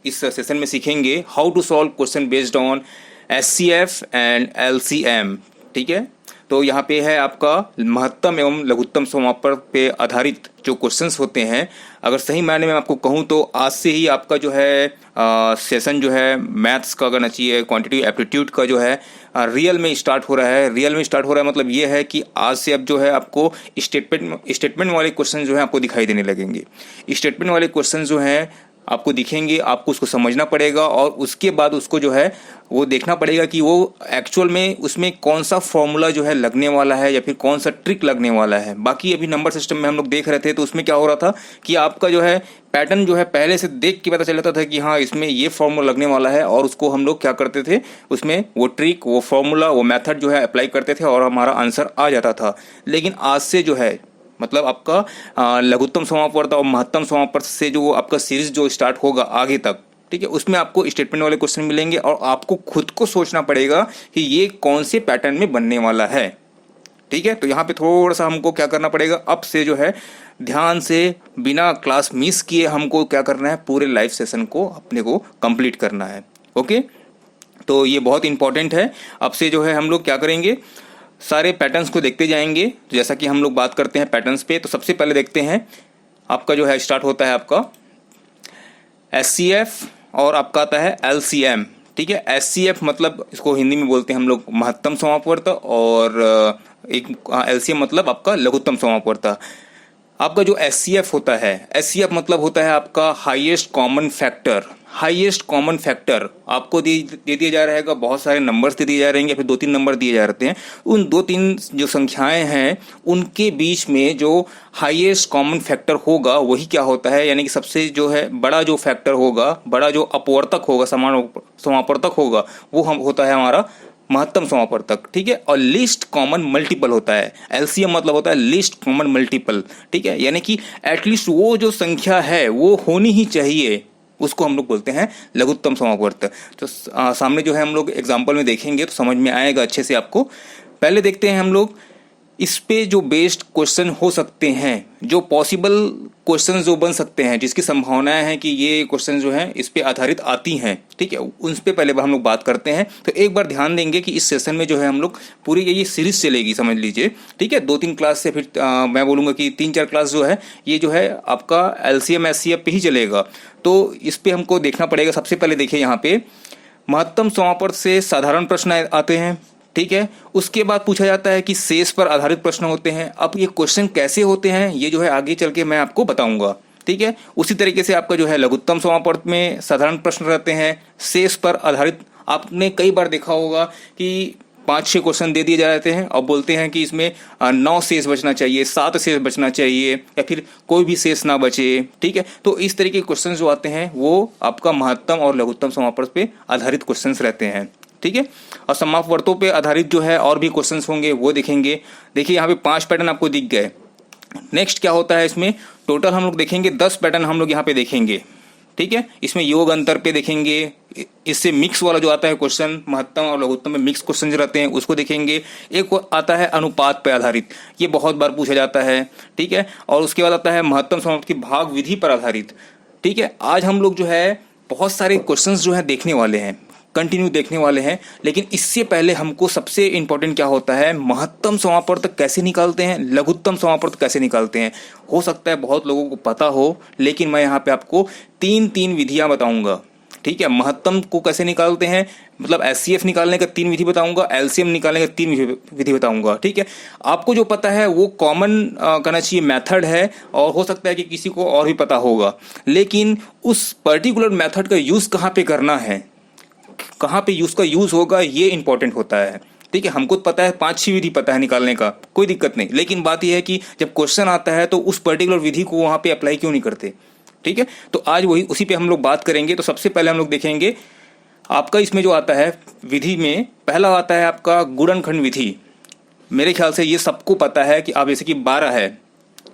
इस सेशन में सीखेंगे how to solve question based on HCF and LCM. ठीक है, तो यहाँ पे है आपका महत्तम एवं लघुत्तम समापन पे आधारित जो क्वेश्चंस होते हैं। अगर सही मायने में आपको कहूँ तो आज से ही आपका जो है सेशन जो है मैथ्स का करना चाहिए, क्वांटिटी एप्टीट्यूड का जो है रियल में स्टार्ट हो रहा है। रियल में स्टार्ट हो रहा है मतलब ये है कि आज से अब जो है आपको स्टेटमेंट वाले क्वेश्चन जो है आपको दिखाई देने लगेंगे। स्टेटमेंट वाले क्वेश्चन जो हैं आपको दिखेंगे, आपको उसको समझना पड़ेगा और उसके बाद उसको जो है वो देखना पड़ेगा कि वो एक्चुअल में उसमें कौन सा फॉर्मूला जो है लगने वाला है या फिर कौन सा ट्रिक लगने वाला है। बाकी अभी नंबर सिस्टम में हम लोग देख रहे थे तो उसमें क्या हो रहा था कि आपका जो है पैटर्न जो है पहले से देख के पता चल जाता था कि हाँ इसमें ये फॉर्मूला लगने वाला है, और उसको हम लोग क्या करते थे, उसमें वो ट्रिक, वो फॉर्मूला, वो मेथड जो है अप्लाई करते थे और हमारा आंसर आ जाता था। लेकिन आज से जो है मतलब आपका लघुत्तम समापवर्त और महत्तम समापवर्त से जो आपका सीरीज जो स्टार्ट होगा आगे तक, ठीक है, उसमें आपको स्टेटमेंट वाले क्वेश्चन मिलेंगे और आपको खुद को सोचना पड़ेगा कि ये कौन से पैटर्न में बनने वाला है। ठीक है, तो यहाँ पे थोड़ा सा हमको क्या करना पड़ेगा, अब से जो है ध्यान से बिना क्लास मिस किए हमको क्या करना है, पूरे लाइव सेशन को अपने को कंप्लीट करना है। ओके, तो ये बहुत इंपॉर्टेंट है। अब से जो है हम लोग क्या करेंगे, सारे पैटर्न्स को देखते जाएंगे। जैसा कि हम लोग बात करते हैं पैटर्न्स पे, तो सबसे पहले देखते हैं आपका जो है स्टार्ट होता है आपका एचसीएफ और आपका आता है एलसीएम। ठीक है, एचसीएफ मतलब इसको हिंदी में बोलते हैं हम लोग महत्तम समापवर्त, और एक एलसीएम मतलब आपका लघुत्तम समापवर्त। आपका जो एचसीएफ होता है, एचसीएफ मतलब होता है आपका highest common factor. Highest common factor आपको दे दिया जा रहेगा, बहुत सारे नंबर्स दे दिए जा रहे हैं या फिर 2-3 नंबर दिए जा रहे हैं। उन 2-3 जो संख्याएं हैं उनके बीच में जो हाईएस्ट कॉमन फैक्टर होगा वही क्या होता है, यानी कि सबसे जो है बड़ा जो फैक्टर होगा, बड़ा जो अपवर्तक होगा, समान समापवर्तक होगा, वो हम होता है हमारा महत्तम समापवर्तक। ठीक है, और लीस्ट कॉमन मल्टीपल होता है। एलसीएम मतलब होता है लीस्ट कॉमन मल्टीपल। ठीक है, यानी कि एटलीस्ट वो जो संख्या है वो होनी ही चाहिए, उसको हम लोग बोलते हैं लघुत्तम समापवर्त। तो सामने जो है हम लोग एग्जाम्पल में देखेंगे तो समझ में आएगा अच्छे से आपको। पहले देखते हैं हम लोग इस पे जो बेस्ड क्वेश्चन हो सकते हैं, जो पॉसिबल क्वेश्चन जो बन सकते हैं, जिसकी संभावनाएं हैं कि ये क्वेश्चन जो है इस पे आधारित आती हैं। ठीक है, उन पे पहले हम लोग बात करते हैं। तो एक बार ध्यान देंगे कि इस सेशन में जो है हम लोग पूरी ये सीरीज चलेगी, समझ लीजिए। ठीक है, 2-3 क्लास से फिर मैं बोलूँगा कि 3-4 क्लास जो है ये जो है आपका एलसीएम एचसीएफ पे ही चलेगा। तो इस पे हमको देखना पड़ेगा। सबसे पहले देखिए यहाँ पे महत्तम समापवर्त से साधारण प्रश्न आते हैं। ठीक है, उसके बाद पूछा जाता है कि शेष पर आधारित प्रश्न होते हैं। अब ये क्वेश्चन कैसे होते हैं ये जो है आगे चल के मैं आपको बताऊंगा। ठीक है, उसी तरीके से आपका जो है लघुत्तम समापवर्त में साधारण प्रश्न रहते हैं, शेष पर आधारित। आपने कई बार देखा होगा कि 5-6 क्वेश्चन दे दिए जाते हैं और बोलते हैं कि इसमें 9 शेष बचना चाहिए, 7 शेष बचना चाहिए या फिर कोई भी शेष ना बचे। ठीक है, तो इस तरीके के क्वेश्चन जो आते हैं वो आपका महत्तम और लघुत्तम समापवर्त पे आधारित क्वेश्चन रहते हैं। ठीक है, और समापवर्तों पे आधारित जो है और भी क्वेश्चंस होंगे वो देखेंगे। देखिए यहाँ पे 5 पैटर्न आपको दिख गए। नेक्स्ट क्या होता है, इसमें टोटल हम लोग देखेंगे 10 पैटर्न हम लोग यहाँ पे देखेंगे। ठीक है, इसमें योग अंतर पे देखेंगे, इससे मिक्स वाला जो आता है क्वेश्चन, महत्तम और लघुत्तम में मिक्स क्वेश्चन जो रहते हैं उसको देखेंगे। एक आता है अनुपात पे आधारित, ये बहुत बार पूछा जाता है। ठीक है, और उसके बाद आता है महत्तम समापवर्त की भाग विधि पर आधारित। ठीक है, आज हम लोग जो है बहुत सारे क्वेश्चन जो है देखने वाले हैं, कंटिन्यू देखने वाले हैं। लेकिन इससे पहले हमको सबसे इंपॉर्टेंट क्या होता है, महत्तम समापवर्त कैसे निकालते हैं, लघुत्तम समापवर्त कैसे निकालते हैं। हो सकता है बहुत लोगों को पता हो, लेकिन मैं यहाँ पे आपको 3 विधियां बताऊंगा। ठीक है, महत्तम को कैसे निकालते हैं, मतलब एचसीएफ निकालने का 3 विधि बताऊंगा, एलसीएम निकालने का 3 विधि बताऊंगा। ठीक है, आपको जो पता है वो कॉमन करना चाहिए मेथड है, और हो सकता है कि किसी को और भी पता होगा, लेकिन उस पर्टिकुलर मेथड का यूज कहाँ पे करना है, कहाँ पे उसका यूज होगा, ये इंपॉर्टेंट होता है। ठीक है, हमको पता है 5-6 विधि पता है निकालने का, कोई दिक्कत नहीं, लेकिन बात यह है कि जब क्वेश्चन आता है तो उस पर्टिकुलर विधि को वहां पे अप्लाई क्यों नहीं करते। ठीक है, तो आज वही उसी पे हम लोग बात करेंगे। तो सबसे पहले हम लोग देखेंगे आपका इसमें जो आता है विधि में, पहला आता है आपका गुणनखंड विधि। मेरे ख्याल से ये सबको पता है कि आप जैसे कि 12 है।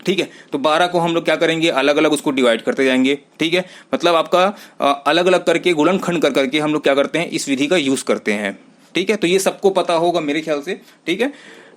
ठीक है, तो 12 को हम लोग क्या करेंगे, अलग अलग उसको डिवाइड करते जाएंगे। ठीक है, मतलब आपका अलग अलग करके गुणनखंड कर करके हम लोग क्या करते हैं, इस विधि का यूज करते हैं। ठीक है, तो ये सबको पता होगा मेरे ख्याल से। ठीक है,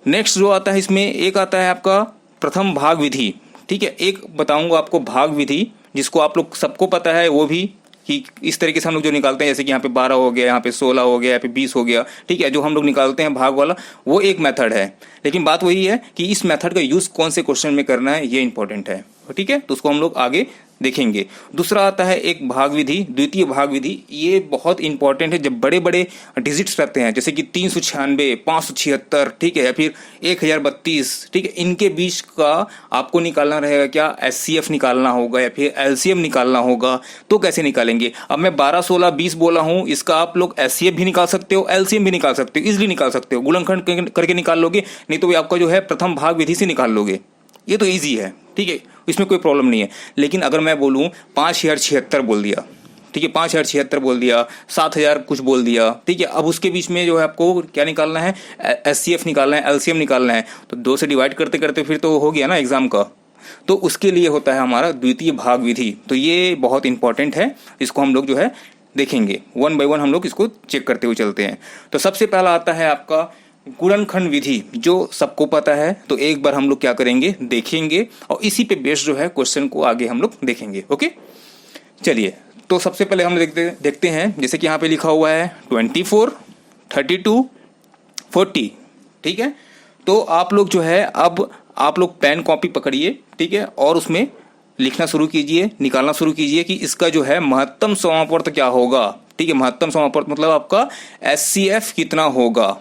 नेक्स्ट जो आता है इसमें एक आता है आपका प्रथम भाग विधि। ठीक है, एक बताऊंगा आपको भाग विधि, जिसको आप लोग सबको पता है, वो भी कि इस तरीके से हम लोग जो निकालते हैं, जैसे कि यहाँ पे 12 हो गया, यहाँ पे 16 हो गया, यहाँ पे 20 हो गया, ठीक है, जो हम लोग निकालते हैं भाग वाला, वो एक मेथड है। लेकिन बात वही है कि इस मेथड का यूज कौन से क्वेश्चन में करना है, ये इंपॉर्टेंट है, ठीक है, तो उसको हम लोग आगे देखेंगे। दूसरा आता है एक भाग विधि, द्वितीय भाग विधि। ये बहुत इंपॉर्टेंट है जब बड़े बड़े डिजिट्स रहते हैं, जैसे कि 396, 576, ठीक है, या फिर 1032, ठीक है, इनके बीच का आपको निकालना रहेगा क्या, एचसीएफ निकालना होगा या फिर एलसीएम निकालना होगा। तो कैसे निकालेंगे? अब मैं 12, 16, 20 बोला हूं, इसका आप लोग एचसीएफ भी निकाल सकते हो, एलसीएम भी निकाल सकते हो, इजिली निकाल सकते हो, गुणनखंड करके निकाल लोगे, नहीं तो आपका जो है प्रथम भाग विधि से निकाल लोगे। ये तो इजी है, ठीक है, इसमें कोई प्रॉब्लम नहीं है। लेकिन अगर मैं बोलूं 5076 बोल दिया, ठीक है, 5076 बोल दिया, 7000 कुछ बोल दिया, ठीक है, अब उसके बीच में जो है आपको क्या निकालना है, एचसीएफ निकालना है, एलसीएम निकालना है, तो 2 से डिवाइड करते करते फिर तो हो गया ना एग्जाम का। तो उसके लिए होता है हमारा द्वितीय भाग विधि। तो ये बहुत इंपॉर्टेंट है, इसको हम लोग जो है देखेंगे, 1 बाय 1 हम लोग इसको चेक करते हुए चलते हैं। तो सबसे पहला आता है आपका गुणनखंड विधि, जो सबको पता है। तो एक बार हम लोग क्या करेंगे, देखेंगे, और इसी पे बेस्ड जो है क्वेश्चन को आगे हम लोग देखेंगे। ओके, चलिए, तो सबसे पहले हम देखते हैं, जैसे कि यहाँ पे लिखा हुआ है 24, 32, 40, ठीक है। तो आप लोग जो है, अब आप लोग पेन कॉपी पकड़िए, ठीक है, और उसमें लिखना शुरू कीजिए, निकालना शुरू कीजिए कि इसका जो है महत्तम समापवर्त क्या होगा, ठीक है। महत्तम समापवर्त मतलब आपका एचसीएफ कितना होगा,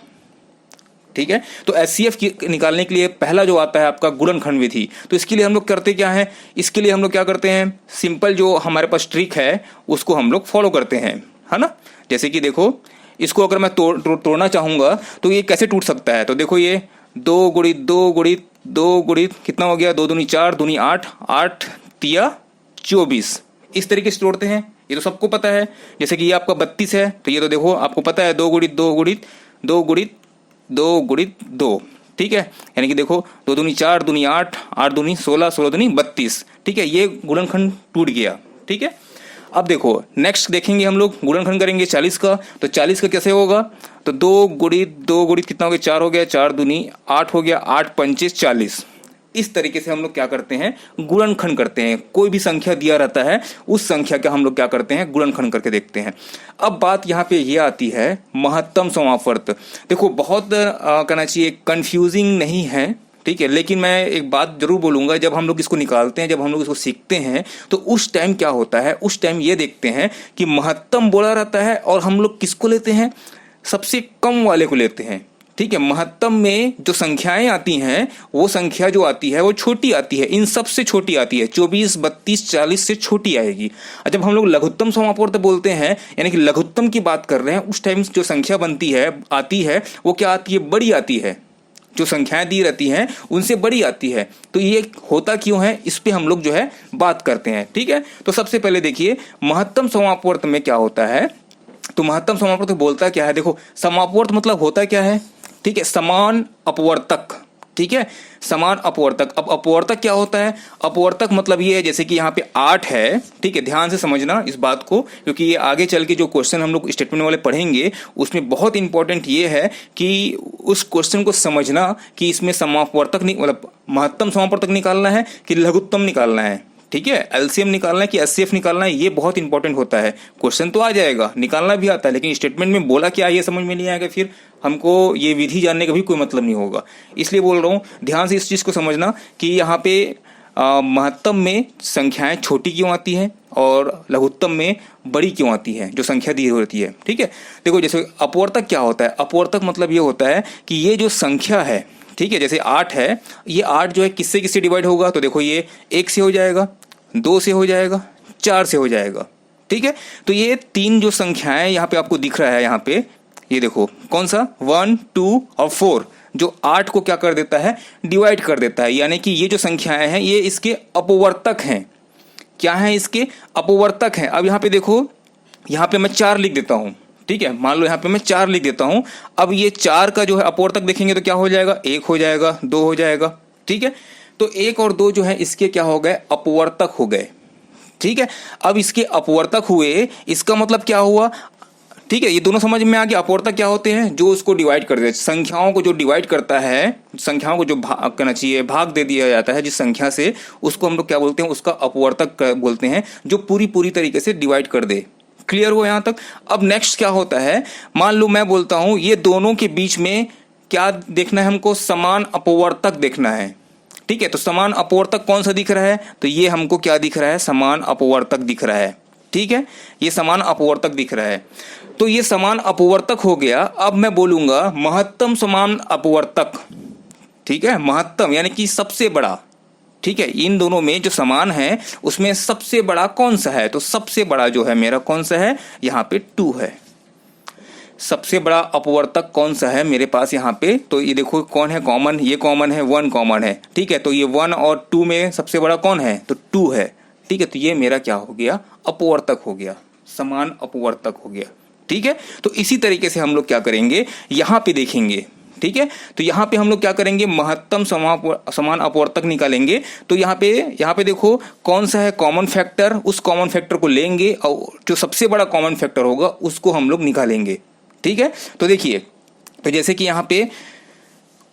ठीक है। तो एचसीएफ निकालने के लिए पहला जो आता है आपका गुणनखंड विधि। तो इसके लिए हम लोग करते क्या है, इसके लिए हम लोग क्या करते हैं, सिंपल जो हमारे पास ट्रिक है उसको हम लोग फॉलो करते हैं, है ना। जैसे कि देखो, इसको अगर मैं तोड़ना चाहूंगा तो ये कैसे टूट सकता है। तो देखो, ये 2 गुणित 2 गुणित 2 गुणित कितना हो गया, 2 दूनी 4, दूनी 8, 8 तिया 24, इस तरीके से तोड़ते हैं। ये तो सबको पता है। जैसे कि ये आपका 32 है, तो ये तो देखो आपको पता है 2 गुणित 2 गुणित 2 गुणित 2 गुणित 2, ठीक है, यानी कि देखो 2 दूनी 4, दूनी 8, 8 दूनी 16, 16 दूनी 32, ठीक है, ये गुणनखंड टूट गया, ठीक है। अब देखो नेक्स्ट देखेंगे हम लोग, गुणनखंड करेंगे 40 का। तो 40 का कैसे होगा, तो 2 गुणित कितना हो गया, 4 हो गया, 4 दूनी 8 हो गया, 8 पंचे 40। इस तरीके से हम लोग क्या करते हैं, गुणनखंड करते हैं। कोई भी संख्या दिया रहता है, उस संख्या का हम लोग क्या करते हैं, गुणनखंड करके देखते हैं। अब बात यहाँ पे ये आती है महत्तम समापवर्त। देखो, बहुत कहना चाहिए कंफ्यूजिंग नहीं है, ठीक है, लेकिन मैं एक बात जरूर बोलूंगा, जब हम लोग इसको निकालते हैं, जब हम लोग इसको सीखते हैं, तो उस टाइम क्या होता है, उस टाइम ये देखते हैं कि महत्तम बोला रहता है और हम लोग किसको लेते हैं, सबसे कम वाले को लेते हैं, ठीक है। महत्तम में जो संख्याएं आती हैं, वो संख्या जो आती है वो छोटी आती है, इन सब से छोटी आती है, 24, 32, 40 से छोटी आएगी। और जब हम लोग लघुत्तम समापवर्त बोलते हैं, यानी कि लघुत्तम की बात कर रहे हैं, उस टाइम जो संख्या बनती है, आती है, वो क्या आती है, बड़ी आती है। जो संख्याएं दी रहती हैं उनसे बड़ी आती है। तो ये होता क्यों है, इस पे हम लोग जो है बात करते हैं, ठीक है। तो सबसे पहले देखिए महत्तम समापवर्त में क्या होता है। तो महत्तम समापवर्त बोलता क्या है, देखो, समापवर्त मतलब होता क्या है, ठीक है, समान अपवर्तक, ठीक है, समान अपवर्तक। अब अपवर्तक क्या होता है, अपवर्तक मतलब ये है, जैसे कि यहाँ पे 8 है, ठीक है, ध्यान से समझना इस बात को, क्योंकि ये आगे चल के जो क्वेश्चन हम लोग स्टेटमेंट वाले पढ़ेंगे, उसमें बहुत इंपॉर्टेंट ये है कि उस क्वेश्चन को समझना कि इसमें समापवर्तक मतलब महत्तम समापवर्तक निकालना है कि लघुत्तम निकालना है, ठीक है, एलसीएम निकालना है कि एचसीएफ निकालना है, ये बहुत इंपॉर्टेंट होता है। क्वेश्चन तो आ जाएगा, निकालना भी आता है, लेकिन स्टेटमेंट में बोला क्या ये समझ में नहीं आएगा, फिर हमको ये विधि जानने का भी कोई मतलब नहीं होगा। इसलिए बोल रहा हूँ, ध्यान से इस चीज को समझना कि यहाँ पे महत्तम में संख्याएं छोटी क्यों आती हैं और लघुत्तम में बड़ी क्यों आती है, जो संख्या दी होती है, ठीक है। देखो, जैसे अपवर्तक क्या होता है, अपवर्तक मतलब ये होता है कि ये जो संख्या है, ठीक है, जैसे 8 है, ये 8 जो है किससे किससे डिवाइड होगा, तो देखो ये 1 से हो जाएगा, 2 से हो जाएगा, 4 से हो जाएगा, ठीक है। तो ये 3 जो संख्याएं यहाँ पे आपको दिख रहा है, यहाँ पे ये देखो कौन सा, 1, 2 और 4, जो 8 को क्या कर देता है, डिवाइड कर देता है। यानी कि ये जो संख्याएं हैं ये इसके अपवर्तक हैं। क्या है, इसके अपवर्तक हैं। अब यहाँ पे देखो, यहाँ पे मैं 4 लिख देता हूँ, ठीक है, मान लो यहाँ पे मैं 4 लिख देता हूं। अब ये 4 का जो है अपवर्तक देखेंगे तो क्या हो जाएगा, 1 हो जाएगा, 2 हो जाएगा, ठीक है। तो 1 और 2 जो है इसके क्या हो गए, अपवर्तक हो गए, ठीक है। अब इसके अपवर्तक हुए, इसका मतलब क्या हुआ, ठीक है, ये दोनों समझ में आ गया। अपवर्तक क्या होते हैं, जो उसको डिवाइड कर देते, संख्याओं को जो डिवाइड करता है, संख्याओं को जो कहना चाहिए भाग दे दिया जाता है जिस संख्या से, उसको हम लोग क्या बोलते हैं, उसका अपवर्तक बोलते हैं, जो पूरी तरीके से डिवाइड कर दे, क्लियर हुआ यहाँ तक। अब नेक्स्ट क्या होता है, मान लो मैं बोलता हूं ये दोनों के बीच में क्या देखना है हमको, समान अपवर्तक देखना है। ठीक है, तो समान अपवर्तक कौन सा दिख रहा है, तो ये हमको क्या दिख रहा है, समान अपवर्तक दिख रहा है। ठीक है, ये समान अपवर्तक दिख रहा है। तो ये समान अपवर्तक हो गया। अब मैं बोलूंगा महत्तम समान अपवर्तक। ठीक है, महत्तम यानी कि सबसे बड़ा। ठीक है, इन दोनों में जो समान है उसमें सबसे बड़ा कौन सा है, तो सबसे बड़ा जो है मेरा कौन सा है, यहाँ पे 2 है। सबसे बड़ा अपवर्तक कौन सा है मेरे पास यहाँ पे, तो ये देखो कौन है, कॉमन, ये कॉमन है, 1 कॉमन है। ठीक है, तो ये 1 और 2 में सबसे बड़ा कौन है, तो 2 है। ठीक है, तो ये मेरा क्या हो गया, अपवर्तक हो गया, समान अपवर्तक हो गया। ठीक है, तो इसी तरीके से हम लोग क्या करेंगे, यहाँ पे देखेंगे। ठीक है, तो यहाँ पे हम लोग क्या करेंगे, महत्तम समान अपवर्तक निकालेंगे। तो यहाँ पे देखो कौन सा है कॉमन फैक्टर, उस कॉमन फैक्टर को लेंगे और जो सबसे बड़ा कॉमन फैक्टर होगा उसको हम लोग निकालेंगे। ठीक है, तो देखिए, तो जैसे कि यहाँ पे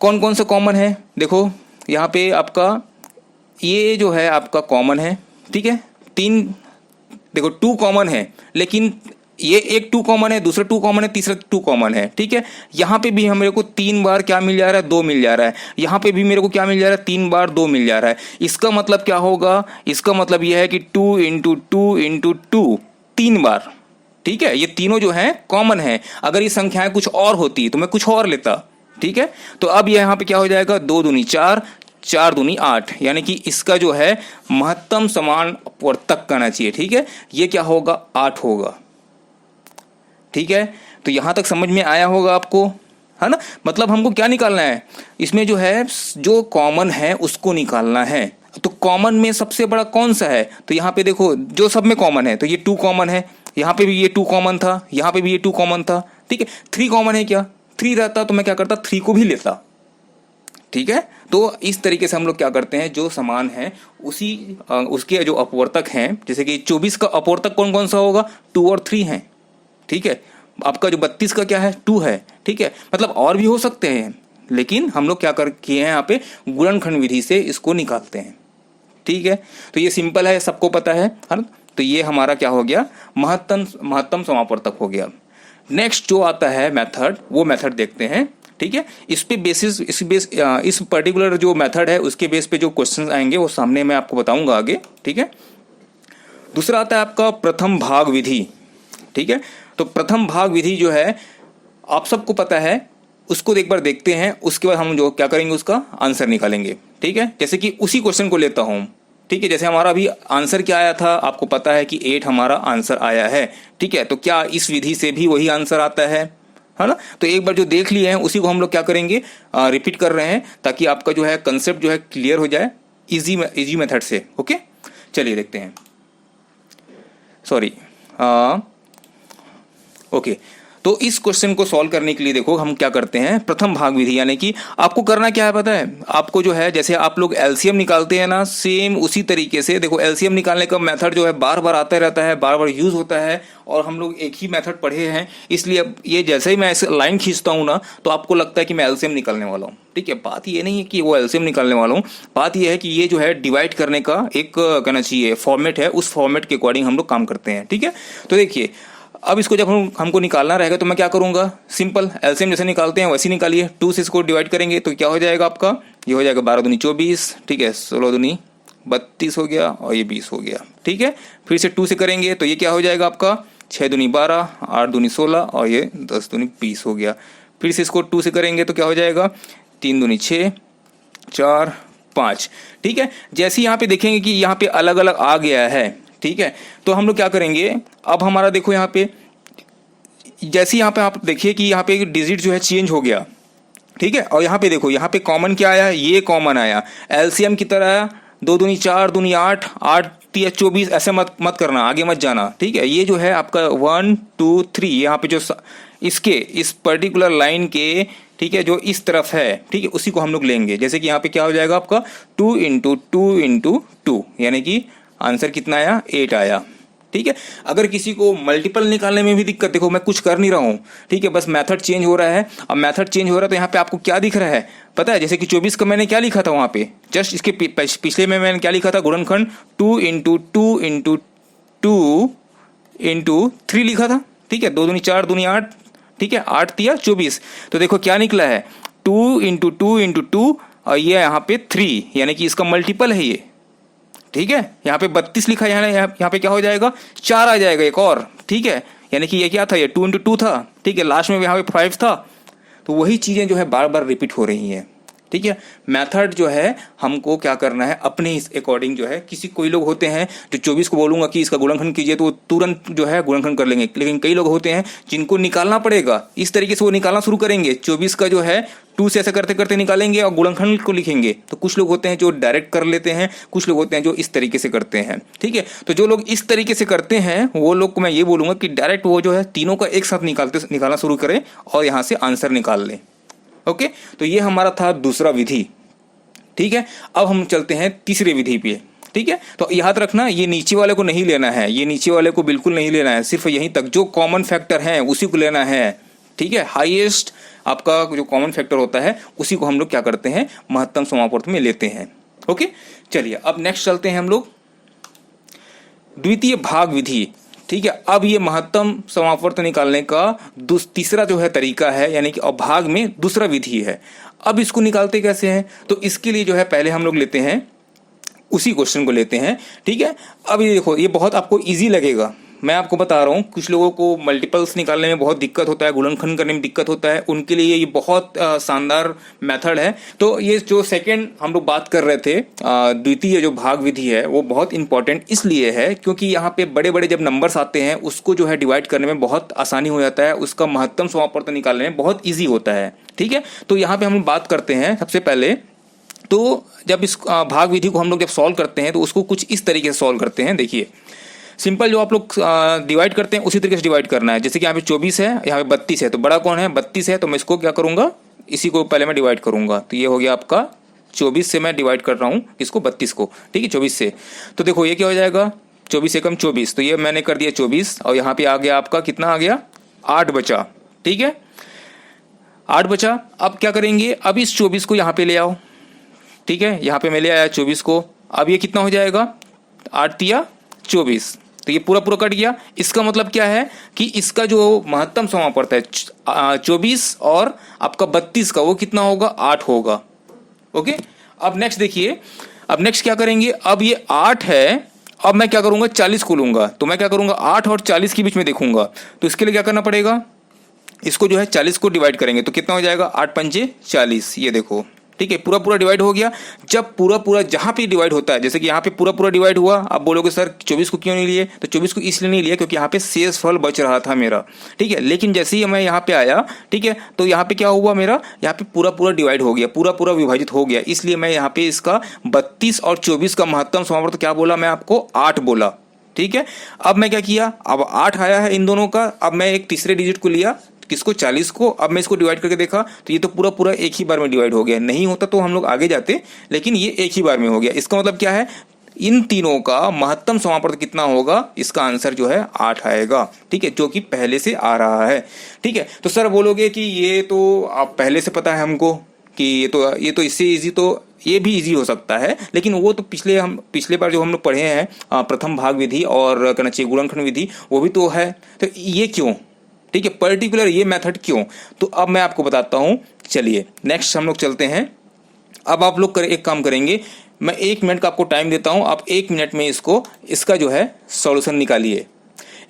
कौन कौन सा कॉमन है, देखो यहाँ पे आपका ये जो है आपका कॉमन है। ठीक है, 3 देखो 2 कॉमन है, लेकिन ये एक 2 कॉमन है, दूसरा 2 कॉमन है, तीसरा 2 कॉमन है। ठीक है, यहाँ पे भी मेरे को 3 बार क्या मिल जा रहा है, 2 मिल जा रहा है। यहाँ पे भी मेरे को क्या मिल जा रहा है, 3 बार 2 मिल जा रहा है। इसका मतलब क्या होगा, इसका मतलब यह है कि 2 इंटू 2 इंटू 2, 3 बार। ठीक है, ये तीनों जो है कॉमन है। अगर ये संख्याएं कुछ और होती तो मैं कुछ और लेता। ठीक है, तो अब ये यहाँ पे क्या हो जाएगा, 2 दूनी 4, 4 दूनी 8, यानी कि इसका जो है महत्तम समान अपवर्तक कहना चाहिए। ठीक है, ये क्या होगा, 8 होगा। ठीक है, तो यहां तक समझ में आया होगा आपको, है ना। मतलब हमको क्या निकालना है, इसमें जो है जो कॉमन है उसको निकालना है। तो कॉमन में सबसे बड़ा कौन सा है, तो यहाँ पे देखो जो सब में कॉमन है, तो ये 2 कॉमन है, यहाँ पे भी ये 2 कॉमन था, यहाँ पे भी ये 2 कॉमन था। ठीक है, 3 कॉमन है क्या, 3 रहता तो मैं क्या करता, 3 को भी लेता। ठीक है, तो इस तरीके से हम लोग क्या करते हैं, जो समान है उसके जो अपवर्तक हैं, जैसे कि 24 का अपवर्तक कौन कौन सा होगा, 2 और 3 है। ठीक है, आपका जो 32 का क्या है, 2 है। ठीक है, मतलब और भी हो सकते हैं, लेकिन हम लोग क्या कर किए हैं यहाँ पे, गुणनखंड विधि से इसको निकालते हैं। ठीक है, तो ये सिंपल है, सबको पता है ना। तो ये हमारा क्या हो गया, महत्तम समापवर्तक हो गया। नेक्स्ट जो आता है मेथड, वो मेथड देखते हैं। ठीक है, इस पर्टिकुलर जो मेथड है उसके बेस पे जो क्वेश्चंस आएंगे वो सामने मैं आपको बताऊंगा आगे। ठीक है, दूसरा आता है आपका प्रथम भाग विधि। ठीक है, तो प्रथम भाग विधि जो है आप सबको पता है, उसको एक बार देखते हैं, उसके बाद हम जो क्या करेंगे उसका आंसर निकालेंगे। ठीक है, जैसे कि उसी क्वेश्चन को लेता हूं। ठीक है, जैसे हमारा अभी आंसर क्या आया था, आपको पता है कि 8 हमारा आंसर आया है। ठीक है, तो क्या इस विधि से भी वही आंसर आता है ना। तो एक बार जो देख लिए हैं उसी को हम लोग क्या करेंगे, रिपीट कर रहे हैं, ताकि आपका जो है कंसेप्ट जो है क्लियर हो जाए इजी मेथड से। ओके, चलिए देखते हैं। सॉरी, ओके, तो इस क्वेश्चन को सॉल्व करने के लिए देखो हम क्या करते हैं, प्रथम भाग विधि, यानी कि आपको करना क्या है पता है, आपको जो है जैसे आप लोग एलसीएम निकालते हैं ना, सेम उसी तरीके से देखो एलसीएम निकालने का मेथड जो है बार बार आता रहता है, बार बार यूज होता है, और हम लोग एक ही मेथड पढ़े हैं, इसलिए अब ये जैसे ही मैं ऐसे लाइन खींचता हूँ ना, तो आपको लगता है कि मैं एलसीएम निकालने वाला हूँ। ठीक है, बात ये नहीं है कि वो एलसीएम निकालने वाला हूँ, बात ये है कि ये जो है डिवाइड करने का एक कहना चाहिए फॉर्मेट है, उस फॉर्मेट के अकॉर्डिंग हम लोग काम करते हैं। ठीक है, तो देखिए अब इसको जब हमको निकालना रहेगा तो मैं क्या करूंगा, सिंपल एलसीएम जैसे निकालते हैं वैसे निकालिए। 2 से इसको डिवाइड करेंगे तो क्या हो जाएगा आपका, ये हो जाएगा 12 दूनी 24, ठीक है, 16 दूनी 32 हो गया, और ये 20 हो गया। ठीक है, फिर से 2 से करेंगे तो ये क्या हो जाएगा आपका, 6 दूनी 12, 8 दूनी 16, और ये 10 दूनी 20 हो गया। फिर से इसको 2 से करेंगे तो क्या हो जाएगा, 3 दूनी 6, 4, 5। ठीक है, जैसे यहाँ पे देखेंगे कि यहाँ पे अलग अलग आ गया है। ठीक है, तो हम लोग क्या करेंगे, अब हमारा देखो यहाँ पे जैसे यहाँ पे आप देखिए कि यहाँ पे डिजिट जो है चेंज हो गया। ठीक है, और यहाँ पे देखो यहाँ पे कॉमन क्या आया, ये कॉमन आया, एलसीएम की तरह 2 दूनी 4 दूनी 8, 8 3 24, ऐसे मत करना, आगे मत जाना। ठीक है, ये जो है आपका 1 2 3 यहाँ पे जो इसके इस पर्टिकुलर लाइन के, ठीक है, जो इस तरफ है, ठीक है, उसी को हम लोग लेंगे। जैसे कि यहाँ पे क्या हो जाएगा आपका 2 इंटू 2 इंटू 2, यानी कि आंसर कितना आया, 8 आया। ठीक है, अगर किसी को मल्टीपल निकालने में भी दिक्कत, देखो मैं कुछ कर नहीं रहा हूं, ठीक है, बस मेथड चेंज हो रहा है। अब मेथड चेंज हो रहा है तो यहाँ पे आपको क्या दिख रहा है पता है, जैसे कि 24 का मैंने क्या लिखा था वहां पे, जस्ट इसके पिछले में मैंने क्या लिखा था, गुणनखंड 2 इंटू 2 इंटू 2 इंटू 3 लिखा था, ठीक है, 2 दूनी 4, दूनी 8, ठीक है, 8 तिया 24। तो देखो क्या निकला है, 2 इंटू 2 इंटू 2 और ये यहाँ पे 3, यानी कि इसका मल्टीपल है ये, ठीक है। यहाँ पे 32 लिखा है, यहाँ पे क्या हो जाएगा, 4 आ जाएगा एक और, ठीक है, यानी कि ये क्या था, ये 2 इंटू 2 था, ठीक है, लास्ट में यहाँ पे 5 था। तो वही चीज़ें जो है बार बार रिपीट हो रही हैं, ठीक है। मेथड जो है हमको क्या करना है, अपने इस अकॉर्डिंग जो है, किसी कोई लोग होते हैं जो 24 को बोलूंगा कि इसका गुणनखंड कीजिए तो वो तुरंत जो है गुणनखंड कर लेंगे, लेकिन कई लोग होते हैं जिनको निकालना पड़ेगा, इस तरीके से वो निकालना शुरू करेंगे, 24 का जो है 2 से ऐसे करते करते निकालेंगे और गुणनखंड को लिखेंगे। तो कुछ लोग होते हैं जो डायरेक्ट कर लेते हैं, कुछ लोग होते हैं जो इस तरीके से करते हैं, ठीक है। तो जो लोग इस तरीके से करते हैं वो लोग को मैं ये बोलूंगा कि डायरेक्ट वो जो है तीनों का एक साथ निकालना शुरू करें और यहाँ से आंसर निकाल लें। ओके, तो ये हमारा था दूसरा विधि, ठीक है। अब हम चलते हैं तीसरे विधि पे, ठीक है। तो याद रखना ये नीचे वाले को नहीं लेना है, ये नीचे वाले को बिल्कुल नहीं लेना है, सिर्फ यहीं तक जो कॉमन फैक्टर है उसी को लेना है, ठीक है। हाईएस्ट आपका जो कॉमन फैक्टर होता है उसी को हम लोग क्या करते हैं, महत्तम समापवर्त में लेते हैं। ओके, चलिए अब नेक्स्ट चलते हैं हम लोग द्वितीय भाग विधि, ठीक है। अब ये महत्तम समापवर्त निकालने का तीसरा जो है तरीका है, यानी कि भाग में दूसरा विधि है। अब इसको निकालते कैसे हैं, तो इसके लिए जो है पहले हम लोग लेते हैं उसी क्वेश्चन को लेते हैं, ठीक है। अब ये देखो, ये बहुत आपको इजी लगेगा, मैं आपको बता रहा हूँ। कुछ लोगों को मल्टीपल्स निकालने में बहुत दिक्कत होता है, गुणनखंड करने में दिक्कत होता है, उनके लिए ये बहुत शानदार मेथड है। तो ये जो सेकंड हम लोग बात कर रहे थे, द्वितीय जो भाग विधि है, वो बहुत इंपॉर्टेंट इसलिए है क्योंकि यहाँ पे बड़े बड़े जब नंबर्स आते हैं उसको जो है डिवाइड करने में बहुत आसानी हो जाता है, उसका महत्तम समापवर्त निकालने में बहुत ईजी होता है, ठीक है। तो यहाँ पे हम बात करते हैं सबसे पहले, तो जब इस भाग विधि को हम लोग जब सॉल्व करते हैं तो उसको कुछ इस तरीके से सॉल्व करते हैं। देखिए, सिंपल जो आप लोग डिवाइड करते हैं उसी तरीके से डिवाइड करना है। जैसे कि यहाँ पे 24 है, यहाँ पे 32 है, तो बड़ा कौन है, 32 है, तो मैं इसको क्या करूंगा, इसी को पहले मैं डिवाइड करूंगा। तो ये हो गया आपका 24 से मैं डिवाइड कर रहा हूँ इसको 32 को, ठीक है, 24 से। तो देखो ये क्या हो जाएगा, 24 एकम 24, तो ये मैंने कर दिया 24 और यहाँ पे आ गया आपका कितना आ गया, 8 बचा, ठीक है, 8 बचा। अब क्या करेंगे, अब इस 24 को यहाँ पे ले आओ, ठीक है, यहाँ पे मैं ले आया 24 को। अब ये कितना हो जाएगा, 8 तिया 24, तो ये पूरा पूरा कट गया। इसका मतलब क्या है कि इसका जो महत्तम समापवर्त है 24 और आपका 32 का, वो कितना होगा, 8 होगा। ओके, अब नेक्स्ट देखिए, अब नेक्स्ट क्या करेंगे, अब ये 8 है, अब मैं क्या करूंगा, 40 को लूंगा। तो मैं क्या करूंगा, 8 और 40 के बीच में देखूंगा। तो इसके लिए क्या करना पड़ेगा, इसको जो है 40 को डिवाइड करेंगे, तो कितना हो जाएगा, 8 पंजे 40, ये देखो, ठीक है, पूरा पूरा डिवाइड हो गया। जब पूरा पूरा जहां पे डिवाइड होता है, जैसे कि यहाँ पे पूरा पूरा डिवाइड हुआ, आप बोलोगे सर 24 को क्यों नहीं लिए, तो 24 को इसलिए नहीं लिया क्योंकि यहाँ पे शेष फल बच रहा था मेरा, ठीक है। लेकिन जैसे ही मैं यहाँ पे आया, ठीक है, तो यहाँ पे क्या हुआ, मेरा यहाँ पे पूरा पूरा डिवाइड हो गया, पूरा पूरा विभाजित हो गया, इसलिए मैं यहाँ पे इसका 32 और 24 का महत्तम समापवर्त क्या बोला, मैं आपको 8 बोला, ठीक है। अब मैं क्या किया, अब 8 आया है इन दोनों का, अब मैं एक तीसरे डिजिट को लिया, किसको, 40 को। अब मैं इसको डिवाइड करके देखा तो ये तो पूरा पूरा एक ही बार में डिवाइड हो गया, नहीं होता तो हम लोग आगे जाते, लेकिन ये एक ही बार में हो गया। इसका मतलब क्या है, इन तीनों का महत्तम समापवर्त कितना होगा, इसका आंसर जो है 8 आएगा, ठीक है, जो कि पहले से आ रहा है, ठीक है। तो सर बोलोगे कि ये तो आप पहले से पता है हमको कि ये तो इससे इजी, तो ये भी इजी हो सकता है, लेकिन वो तो पिछले बार जो हम लोग पढ़े हैं प्रथम भाग विधि और कहना चाहिए गुणनखंड विधि, वो भी तो है, तो ये क्यों, ठीक है, पर्टिकुलर ये मेथड क्यों, तो अब मैं आपको बताता हूं। चलिए नेक्स्ट हम लोग चलते हैं। अब आप लोग एक काम करेंगे, मैं 1 मिनट का आपको टाइम देता हूं, आप 1 मिनट में इसका जो है सॉल्यूशन निकालिए।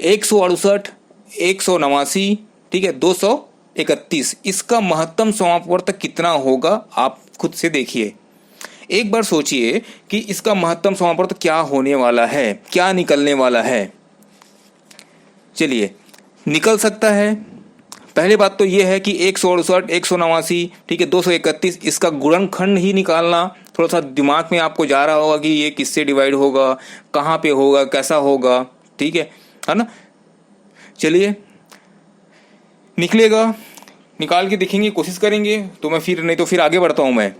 168, 189, ठीक है, 231, इसका महत्तम समापवर्त कितना होगा, आप खुद से देखिए, एक बार सोचिए कि इसका महत्तम समापवर्त क्या होने वाला है, क्या निकलने वाला है। चलिए, निकल सकता है। पहली बात तो ये है कि 168, 189, ठीक है, 231, इसका गुणनखंड ही निकालना थोड़ा सा दिमाग में आपको जा रहा होगा कि ये किससे डिवाइड होगा, कहाँ पे होगा, कैसा होगा, ठीक है ना। चलिए, निकलेगा, निकाल के देखेंगे, कोशिश करेंगे, तो मैं फिर नहीं तो फिर आगे बढ़ता हूँ। मैं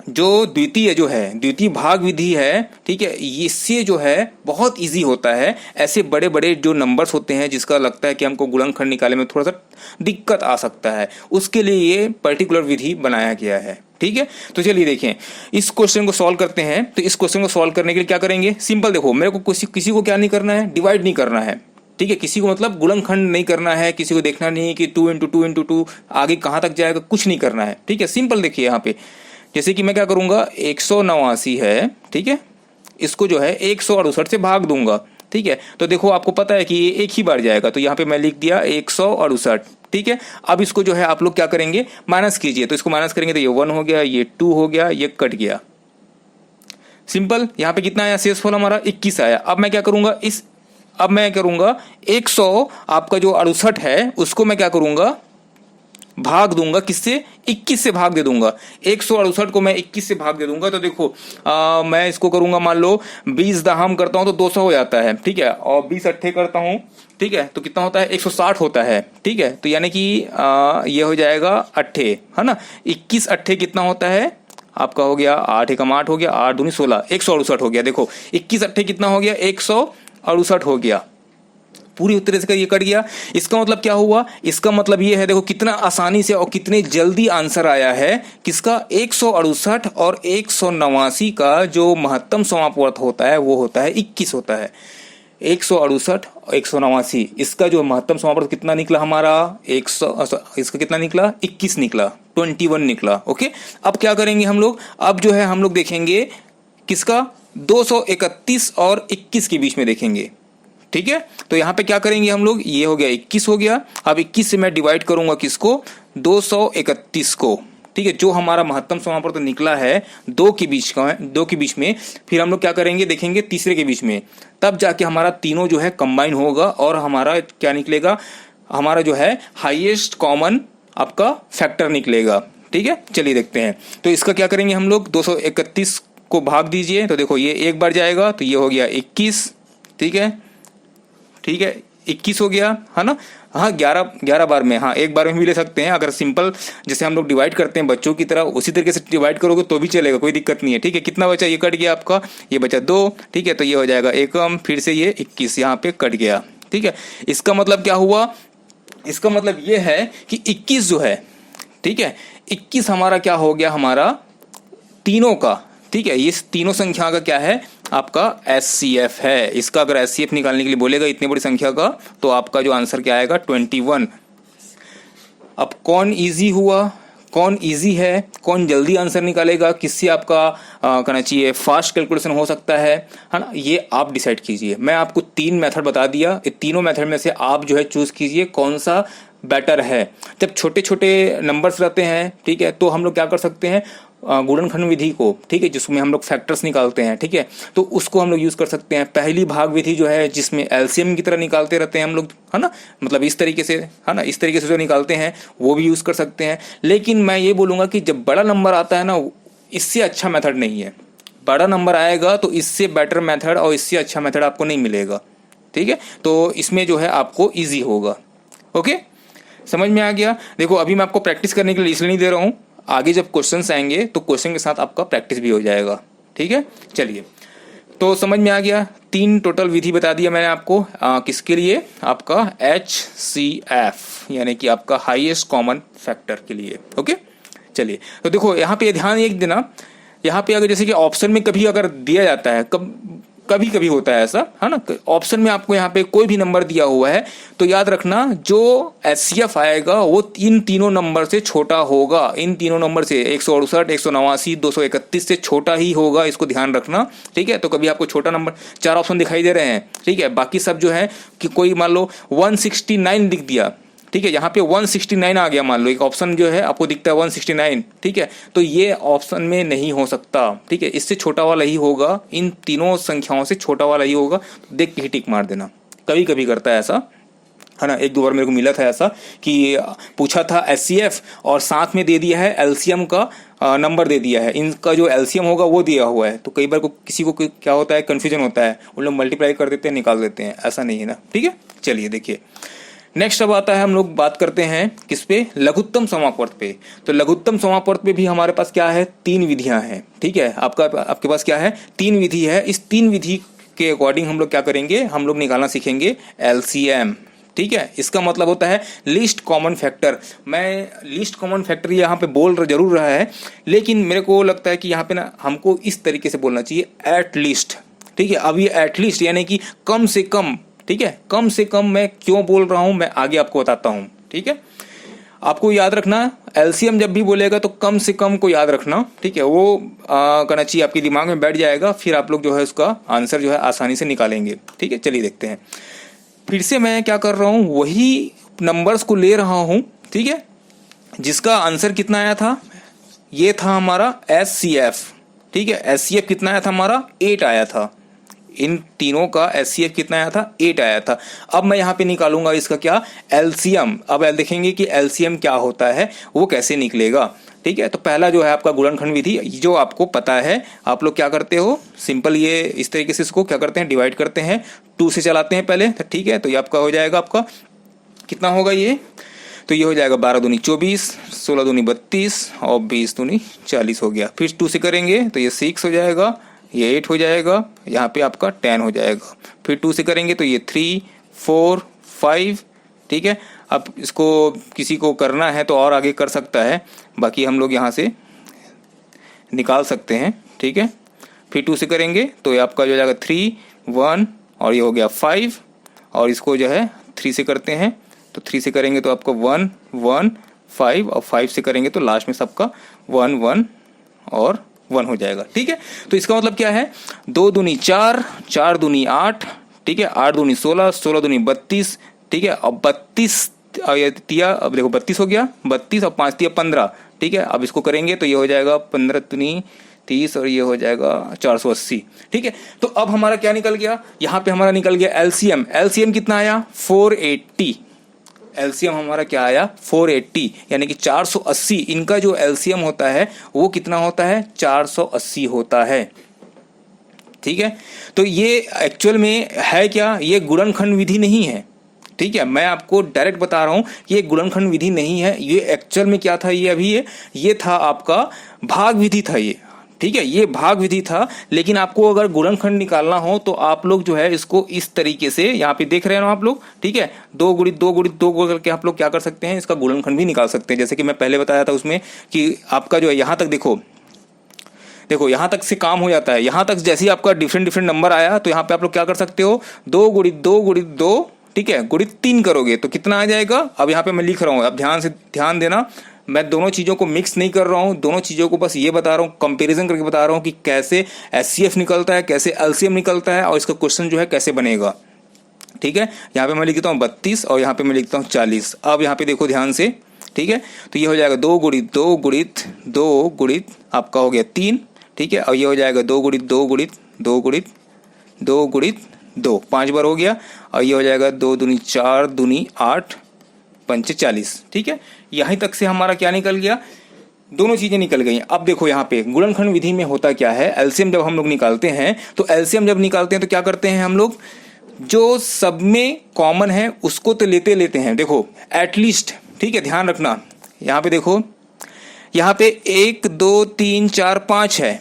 जो द्वितीय भाग विधि है, ठीक है, इससे जो है बहुत इजी होता है। ऐसे बड़े बड़े जो नंबर्स होते हैं जिसका लगता है कि हमको गुणनखंड निकालने में थोड़ा सा दिक्कत आ सकता है, उसके लिए ये पर्टिकुलर विधि बनाया गया है, ठीक है। तो चलिए देखें, इस क्वेश्चन को सॉल्व करते हैं। तो इस क्वेश्चन को सॉल्व करने के लिए क्या करेंगे, सिंपल देखो, मेरे को किसी को क्या नहीं करना है, डिवाइड नहीं करना है, ठीक है, किसी को मतलब गुणनखंड नहीं करना है, किसी को देखना नहीं है कि 2 × 2 × 2 आगे कहाँ तक जाएगा, कुछ नहीं करना है। ठीक है, सिंपल देखिए यहाँ पे, जैसे कि मैं क्या करूँगा, 189 है, ठीक है, इसको जो है 168 से भाग दूंगा। ठीक है, तो देखो आपको पता है कि ये एक ही बार जाएगा, तो यहाँ पे मैं लिख दिया 168। ठीक है, अब इसको जो है आप लोग क्या करेंगे, माइनस कीजिए, तो इसको माइनस करेंगे तो ये 1 हो गया, ये 2 हो गया, ये कट गया। सिंपल, यहाँ पे कितना आया शेषफल हमारा 21 आया। अब मैं क्या करूंगा, अब मैं करूंगा 100 आपका जो 68 है उसको मैं क्या करूंगा, भाग दूंगा, किससे, 21 से भाग दे दूंगा। 168 को मैं 21 से भाग दे दूंगा, तो देखो मैं इसको करूंगा, मान लो 20 दहाम करता हूं तो 200 हो जाता है। ठीक है, और 20 अट्ठे करता हूं, ठीक है, तो कितना होता है, 160 होता है। ठीक है, तो यानी कि ये हो जाएगा अट्ठे, है ना, 21 अट्ठे कितना होता है आपका, हो गया 8 एकम 8 हो गया, 8 दूनी 16, 168 हो गया। देखो 21 अट्ठे कितना हो गया, 168 हो गया, पूरी तरह से ये कट गया। इसका मतलब क्या हुआ, इसका मतलब ये है, देखो कितना आसानी से और कितने जल्दी आंसर आया है किसका, 168 और 189 का जो महत्तम समापवर्त होता है वो होता है 21 होता है। 168 और 189 इसका जो महत्तम समापवर्त कितना निकला हमारा, 100, इसका कितना निकला, 21 निकला, 21 निकला। ओके, अब क्या करेंगे हम लोग, अब जो है हम लोग देखेंगे किसका, 231 और 21 के बीच में देखेंगे। ठीक है, तो यहां पे क्या करेंगे हम लोग, ये हो गया 21 हो गया, अब 21 से मैं डिवाइड करूंगा किसको, 231 को। ठीक है, जो हमारा महत्तम समापवर्त तो निकला है 2 के बीच का, 2 के बीच में, फिर हम लोग क्या करेंगे, देखेंगे तीसरे के बीच में, तब जाके हमारा तीनों जो है कंबाइन होगा और हमारा क्या निकलेगा, हमारा जो है हाईएस्ट कॉमन आपका फैक्टर निकलेगा। ठीक है, चलिए देखते हैं। तो इसका क्या करेंगे हम लोग, 231 को भाग दीजिए, तो देखो ये एक बार जाएगा तो ये हो गया 21। ठीक है, ठीक है, 21 हो गया, है ना, हाँ 11 बार में, हाँ एक बार में भी ले सकते हैं, अगर सिंपल जैसे हम लोग डिवाइड करते हैं बच्चों की तरह उसी तरीके से डिवाइड करोगे तो भी चलेगा, कोई दिक्कत नहीं है। ठीक है, कितना बचा, ये कट गया आपका, ये बचा 2। ठीक है, तो ये हो जाएगा एकम, फिर से ये 21 यहाँ पे कट गया। ठीक है, इसका मतलब क्या हुआ, इसका मतलब ये है कि 21 जो है, ठीक है, 21 हमारा क्या हो गया, हमारा तीनों का, ठीक है, ये तीनों संख्या का क्या है आपका SCF है। इसका अगर SCF निकालने के लिए बोलेगा इतनी बड़ी संख्या का, तो आपका जो आंसर क्या आएगा, 21। अब कौन इजी हुआ, कौन इजी है, कौन जल्दी आंसर निकालेगा, किससे आपका कहना चाहिए फास्ट कैलकुलेशन हो सकता है ना, ये आप डिसाइड कीजिए। मैं आपको 3 मेथड बता दिया, ये तीनों मेथड में से आप जो है चूज कीजिए कौन सा बेटर है। जब छोटे छोटे नंबर्स रहते हैं, ठीक है, तो हम लोग क्या कर सकते हैं, गुणनखंड विधि को, ठीक है, जिसमें हम लोग फैक्टर्स निकालते हैं, ठीक है, तो उसको हम लोग यूज कर सकते हैं। पहली भाग विधि जो है जिसमें एलसीएम की तरह निकालते रहते हैं हम लोग, है ना, मतलब इस तरीके से, है ना, इस तरीके से जो निकालते हैं वो भी यूज कर सकते हैं। लेकिन मैं ये बोलूंगा कि जब बड़ा नंबर आता है ना, इससे अच्छा मेथड नहीं है। बड़ा नंबर आएगा तो इससे बेटर मेथड और इससे अच्छा मेथड आपको नहीं मिलेगा। ठीक है, तो इसमें जो है आपको ईजी होगा। ओके, समझ में आ गया। देखो अभी मैं आपको प्रैक्टिस करने के लिए इसलिए नहीं दे रहा हूं, आगे जब क्वेश्चंस आएंगे तो क्वेश्चन के साथ आपका प्रैक्टिस भी हो जाएगा। ठीक है, चलिए, तो समझ में आ गया। 3 टोटल विधि बता दिया मैंने आपको, किसके लिए, आपका HCF यानी कि आपका हाईएस्ट कॉमन फैक्टर के लिए। ओके, चलिए, तो देखो यहाँ पे ध्यान एक देना, यहाँ पे अगर जैसे कि ऑप्शन में कभी अगर दिया जाता है, कभी कभी होता है ऐसा, है ना, ऑप्शन में आपको यहाँ पे कोई भी नंबर दिया हुआ है तो याद रखना जो HCF आएगा वो इन तीनों नंबर से छोटा होगा। इन तीनों नंबर से 168, 189, 231 से छोटा ही होगा, इसको ध्यान रखना। ठीक है, तो कभी आपको छोटा नंबर 4 ऑप्शन दिखाई दे रहे हैं, ठीक है, बाकी सब जो है कि कोई मान लो 169 लिख दिया, ठीक है, यहाँ पे 169 आ गया, मान लो एक ऑप्शन जो है आपको दिखता है 169, ठीक है, तो ये ऑप्शन में नहीं हो सकता। ठीक है, इससे छोटा वाला ही होगा, इन तीनों संख्याओं से छोटा वाला ही होगा, तो देख के ही टिक मार देना। कभी कभी करता है ऐसा, है ना, 1-2 बार मेरे को मिला था ऐसा कि पूछा था HCF और साथ में दे दिया है LCM का नंबर दे दिया है, इनका जो LCM होगा वो दिया हुआ है, तो कई बार किसी को क्या होता है, कन्फ्यूजन होता है, उन लोग मल्टीप्लाई कर देते हैं, निकाल देते हैं, ऐसा नहीं है ना। ठीक है, चलिए देखिए नेक्स्ट अब आता है, हम लोग बात करते हैं किस पे, लघुत्तम समापवर्त पे। तो लघुत्तम समापवर्त पे भी हमारे पास क्या है, 3 विधियां हैं। ठीक है, आपके पास क्या है, 3 विधि है। इस 3 विधि के अकॉर्डिंग हम लोग क्या करेंगे, हम लोग निकालना सीखेंगे LCM। ठीक है, इसका मतलब होता है लीस्ट कॉमन फैक्टर। मैं लीस्ट कॉमन फैक्टर यहाँ पे बोल जरूर रहा है, लेकिन मेरे को लगता है कि यहाँ पे ना हमको इस तरीके से बोलना चाहिए, एट लीस्ट। ठीक है, अब ये एट लीस्ट यानी कि कम से कम, ठीक है। कम से कम मैं क्यों बोल रहा हूं मैं आगे आपको बताता हूं, ठीक है। आपको याद रखना एलसीएम जब भी बोलेगा तो कम से कम को याद रखना, ठीक है। वो करना चाहिए, आपके दिमाग में बैठ जाएगा, फिर आप लोग जो है उसका आंसर जो है आसानी से निकालेंगे, ठीक है। चलिए देखते हैं। फिर से मैं क्या कर रहा हूं, वही नंबर्स को ले रहा हूं, ठीक है। जिसका आंसर कितना आया था, ये था हमारा एचसीएफ, ठीक है। एचसीएफ कितना आया था हमारा, 8 आया था। इन तीनों का एचसीएफ कितना आया था, 8 आया था। अब मैं यहाँ पे निकालूंगा इसका क्या, एलसीएम। अब देखेंगे कि एलसीएम क्या होता है, वो कैसे निकलेगा, ठीक है। तो पहला जो है आपका गुणनखंड विधि, जो आपको पता है, आप लोग क्या करते हो, सिंपल ये इस तरीके से इसको क्या करते हैं, डिवाइड करते हैं, 2 से चलाते हैं पहले, ठीक है। तो ये आपका हो जाएगा, आपका कितना होगा ये, तो ये हो जाएगा 12 दूनी 24, 16 दूनी 32 और 20 दूनी 40 हो गया। फिर 2 से करेंगे तो ये 6 हो जाएगा, ये 8 हो जाएगा, यहाँ पे आपका 10 हो जाएगा। फिर 2 से करेंगे तो ये 3, 4, 5, ठीक है। अब इसको किसी को करना है तो और आगे कर सकता है, बाकी हम लोग यहाँ से निकाल सकते हैं, ठीक है। फिर 2 से करेंगे तो ये आपका जो हो जाएगा 3, 1 और ये हो गया 5, और इसको जो है 3 से करते हैं तो 3 से करेंगे तो आपका 1, 1, 5 और 5 से करेंगे तो लास्ट में सबका 1, 1 और 1 हो जाएगा, ठीक है। तो इसका मतलब क्या है, 2 दूनी 4, 4 दूनी 8, ठीक है, 8 दूनी 16, 16 दूनी 32, ठीक है। अब 32 तिया, अब देखो 32 हो गया, 32 और 5 तिया 15, ठीक है। अब इसको करेंगे तो ये हो जाएगा 15 दूनी 30 और ये हो जाएगा 480, ठीक है। तो अब हमारा क्या निकल गया, यहाँ पे हमारा निकल गया एलसीएम। एलसीएम कितना आया, 480। एलसीएम हमारा क्या आया, 480, यानी कि 480। इनका जो एलसीएम होता है वो कितना होता है, 480 होता है, ठीक है। तो ये एक्चुअल में है क्या, ये गुणनखंड विधि नहीं है, ठीक है। मैं आपको डायरेक्ट बता रहा हूं कि ये गुणनखंड विधि नहीं है। ये एक्चुअल में क्या था, ये अभी ये था आपका भाग विधि था ये, ठीक है। ये भाग विधि था, लेकिन आपको अगर गुणनखंड निकालना हो तो आप लोग जो है इसको इस तरीके से यहाँ पे देख रहे हो आप लोग, ठीक है। 2 गुणित 2 गुणित 2 करके आप लोग क्या कर सकते हैं, इसका गुणनखंड भी निकाल सकते हैं। जैसे कि मैं पहले बताया था उसमें कि आपका जो है यहाँ तक देखो यहाँ तक से काम हो जाता है। यहाँ तक जैसे ही आपका डिफरेंट नंबर आया तो यहाँ पे आप लोग क्या कर सकते हो, 2 गुणित 2 गुणित 2, ठीक है, गुणित 3 करोगे तो कितना आ जाएगा। अब यहाँ पे मैं लिख रहा हूँ, अब ध्यान देना, मैं दोनों चीज़ों को मिक्स नहीं कर रहा हूँ, दोनों चीज़ों को बस ये बता रहा हूँ, कंपैरिजन करके बता रहा हूँ कि कैसे एचसीएफ निकलता है, कैसे एलसीएम निकलता है और इसका क्वेश्चन जो है कैसे बनेगा, ठीक है। यहाँ पे मैं लिखता हूँ 32 और यहाँ पे मैं लिखता हूँ 40। अब यहाँ पे देखो ध्यान से, ठीक है। तो ये हो जाएगा 2 गुणित 2 गुणित 2 गुणित आपका हो गया 3, ठीक है। और ये हो जाएगा 2 गुणित 2 गुणित 2 गुणित 2 गुणित 2, 5 बार हो गया। और ये हो जाएगा 2 दूनी 4 दूनी 8 पंच 40, ठीक है। यहीं तक से हमारा क्या निकल गया, दोनों चीजें निकल गई। अब देखो यहाँ पे गुणनखंड विधि में होता क्या है, एलसीएम जब हम लोग निकालते हैं तो एलसीएम जब निकालते हैं तो क्या करते हैं हम लोग, जो सब में कॉमन है उसको तो लेते हैं। देखो एटलीस्ट, ठीक है, ध्यान रखना, यहाँ पे देखो, यहाँ पे 1 2 3 4 5 है,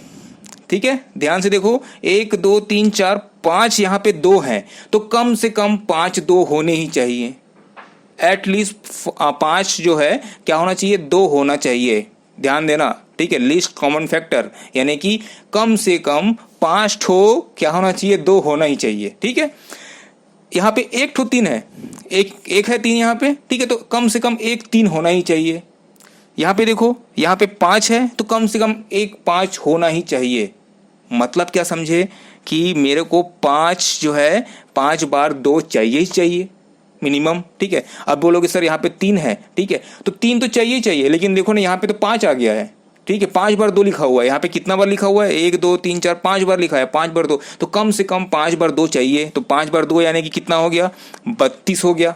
ठीक है। ध्यान से देखो 1 2 3 4 5, यहाँ पे 2 हैं तो कम से कम 5 2 होने ही चाहिए। एटलीस्ट 5 जो है क्या होना चाहिए, 2 होना चाहिए, ध्यान देना, ठीक है। लीस्ट कॉमन फैक्टर यानी कि कम से कम 5 ठो क्या होना चाहिए, 2 होना ही चाहिए, ठीक है। यहाँ पे 1 ठो 3 है, एक है 3 यहाँ पे, ठीक है। तो कम से कम 1 3 होना ही चाहिए। यहाँ पे देखो, यहाँ पे 5 है तो कम से कम 1 5 होना ही चाहिए। मतलब क्या समझे कि मेरे को 5 जो है 5 बार 2 चाहिए ही चाहिए मिनिमम, ठीक है। अब बोलोगे सर यहाँ पे 3 है, ठीक है, तो 3 तो चाहिए ही चाहिए, लेकिन देखो ना यहाँ पे तो 5 आ गया है, ठीक है। 5 बार 2 लिखा हुआ है, यहाँ पे कितना बार लिखा हुआ है, 1 2 3 4 5 बार लिखा है, 5 बार 2, तो कम से कम 5 बार 2 चाहिए। तो 5 बार 2 यानी कि कितना हो गया, 32 हो गया।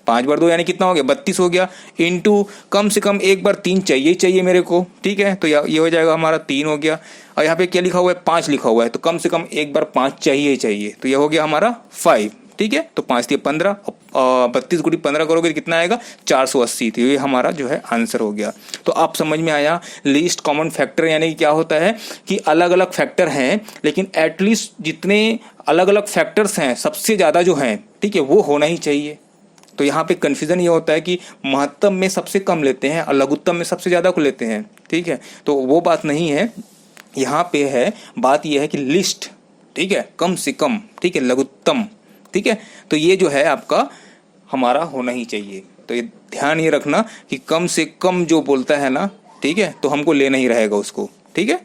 5 बार 2 यानी कितना हो गया, 32 हो गया, इंटू कम से कम 1 बार 3 चाहिए ही चाहिए मेरे को, ठीक है। तो ये हो जाएगा हमारा 3 हो गया। और यहाँ पे क्या लिखा हुआ है, 5 लिखा हुआ है, तो कम से कम 1 बार 5 चाहिए ही चाहिए, तो ये हो गया हमारा 5, ठीक है। तो 5 से 15, 32 गुणी 15 करोगे तो कितना आएगा, 480। तो ये हमारा जो है आंसर हो गया। तो आप समझ में आया, लीस्ट कॉमन फैक्टर यानी कि क्या होता है कि अलग अलग फैक्टर हैं, लेकिन एटलीस्ट जितने अलग अलग फैक्टर्स हैं सबसे ज़्यादा जो हैं, ठीक है, वो होना ही चाहिए। तो यहाँ पे कन्फ्यूजन ये होता है कि महत्तम में सबसे कम लेते हैं और लघुत्तम में सबसे ज़्यादा को लेते हैं, ठीक है। तो वो बात नहीं है, यहाँ पे है बात यह है कि लिस्ट, ठीक है, कम से कम, ठीक है, लघुत्तम, ठीक है। तो ये जो है आपका हमारा होना ही चाहिए। तो ये ध्यान ये रखना कि कम से कम जो बोलता है ना, ठीक है, तो हमको लेना ही रहेगा उसको, ठीक है।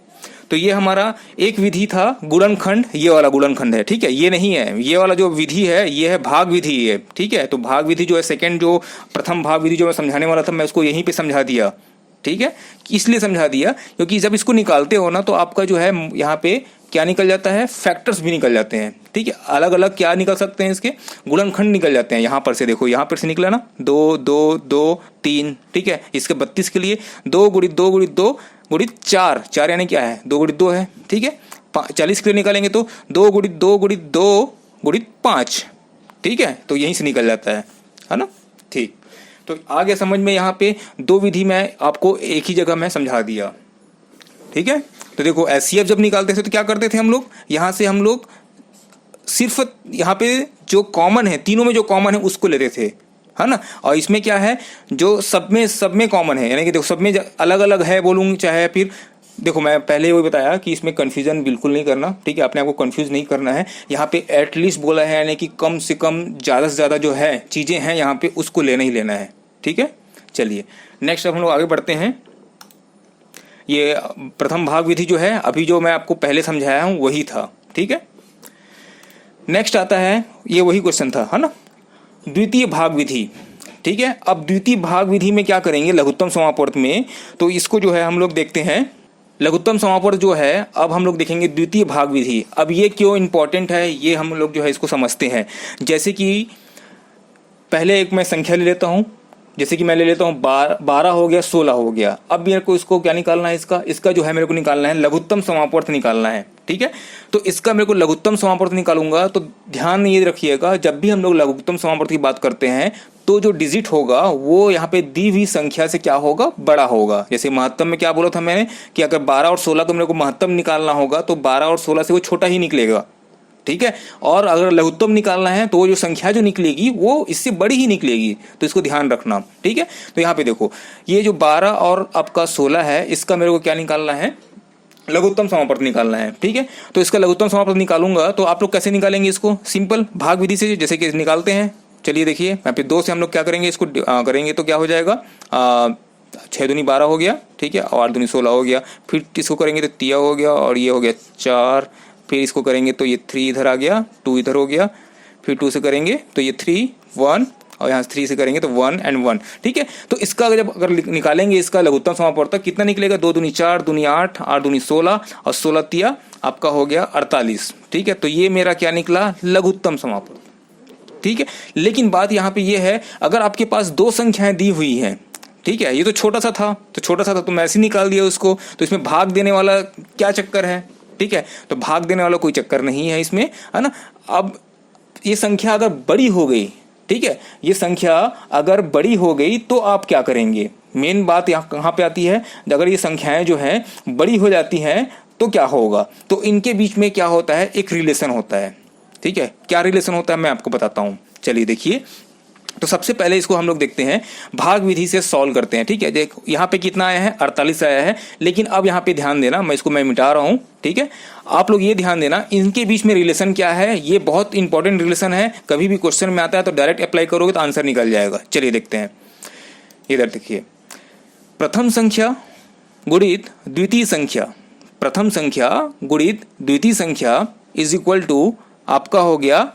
तो ये हमारा एक विधि था गुणनखंड, ये वाला गुणनखंड है, ठीक है। ये नहीं है, ये वाला जो विधि है ये है भाग विधि है, ठीक है। तो भाग विधि जो है सेकंड, जो प्रथम भाग विधि जो मैं समझाने वाला था, मैं उसको यहीं पे समझा दिया, ठीक है। इसलिए समझा दिया क्योंकि जब इसको निकालते हो ना तो आपका जो है यहाँ पे क्या निकल जाता है, फैक्टर्स भी निकल जाते हैं, ठीक है। अलग अलग क्या निकल सकते हैं, इसके गुणनखंड निकल जाते हैं। यहाँ पर से देखो, यहाँ पर से निकला ना 2 2 2 3, ठीक है। इसके 32 के लिए 2 गुणित 2 गुणित 2 गुणित 4, 4 यानी क्या है 2 गुणित 2 है, ठीक है। 40 के लिए निकालेंगे तो 2 गुणित 2 गुणित 2 गुणित 5, ठीक है। तो यहीं से निकल जाता है ना, ठीक। तो आगे समझ में, यहाँ पे दो विधि मैं आपको एक ही जगह में समझा दिया, ठीक है। तो देखो एचसीएफ जब निकालते थे तो क्या करते थे हम लोग, यहाँ से हम लोग सिर्फ यहाँ पे जो कॉमन है, तीनों में जो कॉमन है उसको लेते थे, है ना। और इसमें क्या है, जो सब में कॉमन है, यानी कि देखो सब में अलग अलग है बोलूँ चाहे, फिर देखो मैं पहले वही बताया कि इसमें कन्फ्यूजन बिल्कुल नहीं करना, ठीक है। अपने आप को कन्फ्यूज नहीं करना है। यहाँ पे एटलीस्ट बोला है, यानी कि कम से कम ज़्यादा से ज़्यादा जो है चीज़ें हैं यहाँ पे उसको लेना ही लेना है, ठीक है। चलिए नेक्स्ट अब हम लोग आगे बढ़ते हैं। ये प्रथम भाग विधि जो है अभी जो मैं आपको पहले समझाया हूँ वही था, ठीक है। नेक्स्ट आता है, ये वही क्वेश्चन था, है ना, द्वितीय भाग विधि, ठीक है। अब द्वितीय भाग विधि में क्या करेंगे, लघुत्तम समापवर्त में, तो इसको जो है हम लोग देखते हैं। लघुत्तम समापवर्त जो है अब हम लोग देखेंगे द्वितीय भाग विधि। अब ये क्यों इंपॉर्टेंट है ये हम लोग जो है इसको समझते हैं। जैसे कि पहले एक मैं संख्या ले लेता हूँ, जैसे कि मैं ले लेता हूँ 12 हो गया, 16 हो गया। अब मेरे को इसको क्या निकालना है, इसका जो है मेरे को निकालना है लघुत्तम समापवर्त निकालना है, ठीक है। तो इसका मेरे को लघुत्तम समापवर्त निकालूंगा। तो ध्यान ये रखिएगा, जब भी हम लोग लघुत्तम समापवर्त की बात करते हैं तो जो डिजिट होगा वो यहाँ पे दी हुई संख्या से क्या होगा, बड़ा होगा। जैसे महत्तम में क्या बोला था मैंने कि अगर 12 और 16 को मेरे को महत्तम निकालना होगा तो 12 और 16 से वो छोटा ही निकलेगा, ठीक है। और अगर लघुत्तम निकालना है तो वो जो संख्या जो निकलेगी वो इससे बड़ी ही निकलेगी, तो इसको ध्यान रखना, ठीक है। तो यहाँ पे देखो, ये जो 12 और आपका 16 है, इसका मेरे को क्या निकालना है, लघुत्तम समापवर्त निकालना है, ठीक है। तो इसका लघुत्तम समापवर्त निकालूंगा तो आप लोग कैसे निकालेंगे इसको, सिंपल भाग विधि से जैसे कि निकालते हैं। चलिए देखिए, यहाँ पे 2 से हम लोग क्या करेंगे, इसको करेंगे तो क्या हो जाएगा, 6 दूनी 12 हो गया, ठीक है, और 8 दूनी 16 हो गया। फिर इसको करेंगे तो 3 हो गया, और ये हो गया 4। फिर इसको करेंगे तो ये 3 इधर आ गया, 2 इधर हो गया। फिर 2 से करेंगे तो ये 3 1, और यहाँ 3 से करेंगे तो 1 and 1, ठीक है। तो इसका अगर निकालेंगे इसका लघुत्तम समापवर्त कितना निकलेगा, 2 दूनी 4, दूनी 8, 8 दूनी 16, और 16 तिया आपका हो गया 48, ठीक है। तो ये मेरा क्या निकला, लघुत्तम समापवर्त, ठीक है। लेकिन बात यहाँ पे ये है, अगर आपके पास 2 संख्याएं दी हुई हैं, ठीक है, ये तो छोटा सा था तो मैं ऐसे ही निकाल दिया उसको। तो इसमें भाग देने वाला क्या चक्कर है, ठीक है। तो भाग देने वाला कोई चक्कर नहीं है इसमें, है ना। अब ये संख्या अगर बड़ी हो गई, ठीक है, ये संख्या अगर बड़ी हो गई तो आप क्या करेंगे, मेन बात यहाँ कहाँ पे आती है, अगर ये संख्याएं जो हैं बड़ी हो जाती हैं तो क्या होगा, तो इनके बीच में क्या होता है, एक रिलेशन होता है, ठीक है। क्या रिलेशन होता है मैं आपको बताता हूँ, चलिए देखिए। तो सबसे पहले इसको हम लोग देखते हैं, भाग विधि से सॉल्व करते हैं, ठीक है। देखो यहाँ पे कितना आया है, 48 आया है। लेकिन अब यहाँ पे ध्यान देना, मैं मिटा रहा हूँ, ठीक है। आप लोग ये ध्यान देना, इनके बीच में रिलेशन क्या है, ये बहुत इंपॉर्टेंट रिलेशन है। कभी भी क्वेश्चन में आता है तो डायरेक्ट अप्लाई करोगे तो आंसर निकल जाएगा। चलिए देखते हैं, इधर देखिए, प्रथम संख्या गुणित द्वितीय संख्या, प्रथम संख्या गुणित द्वितीय संख्या इज इक्वल टू आपका हो गया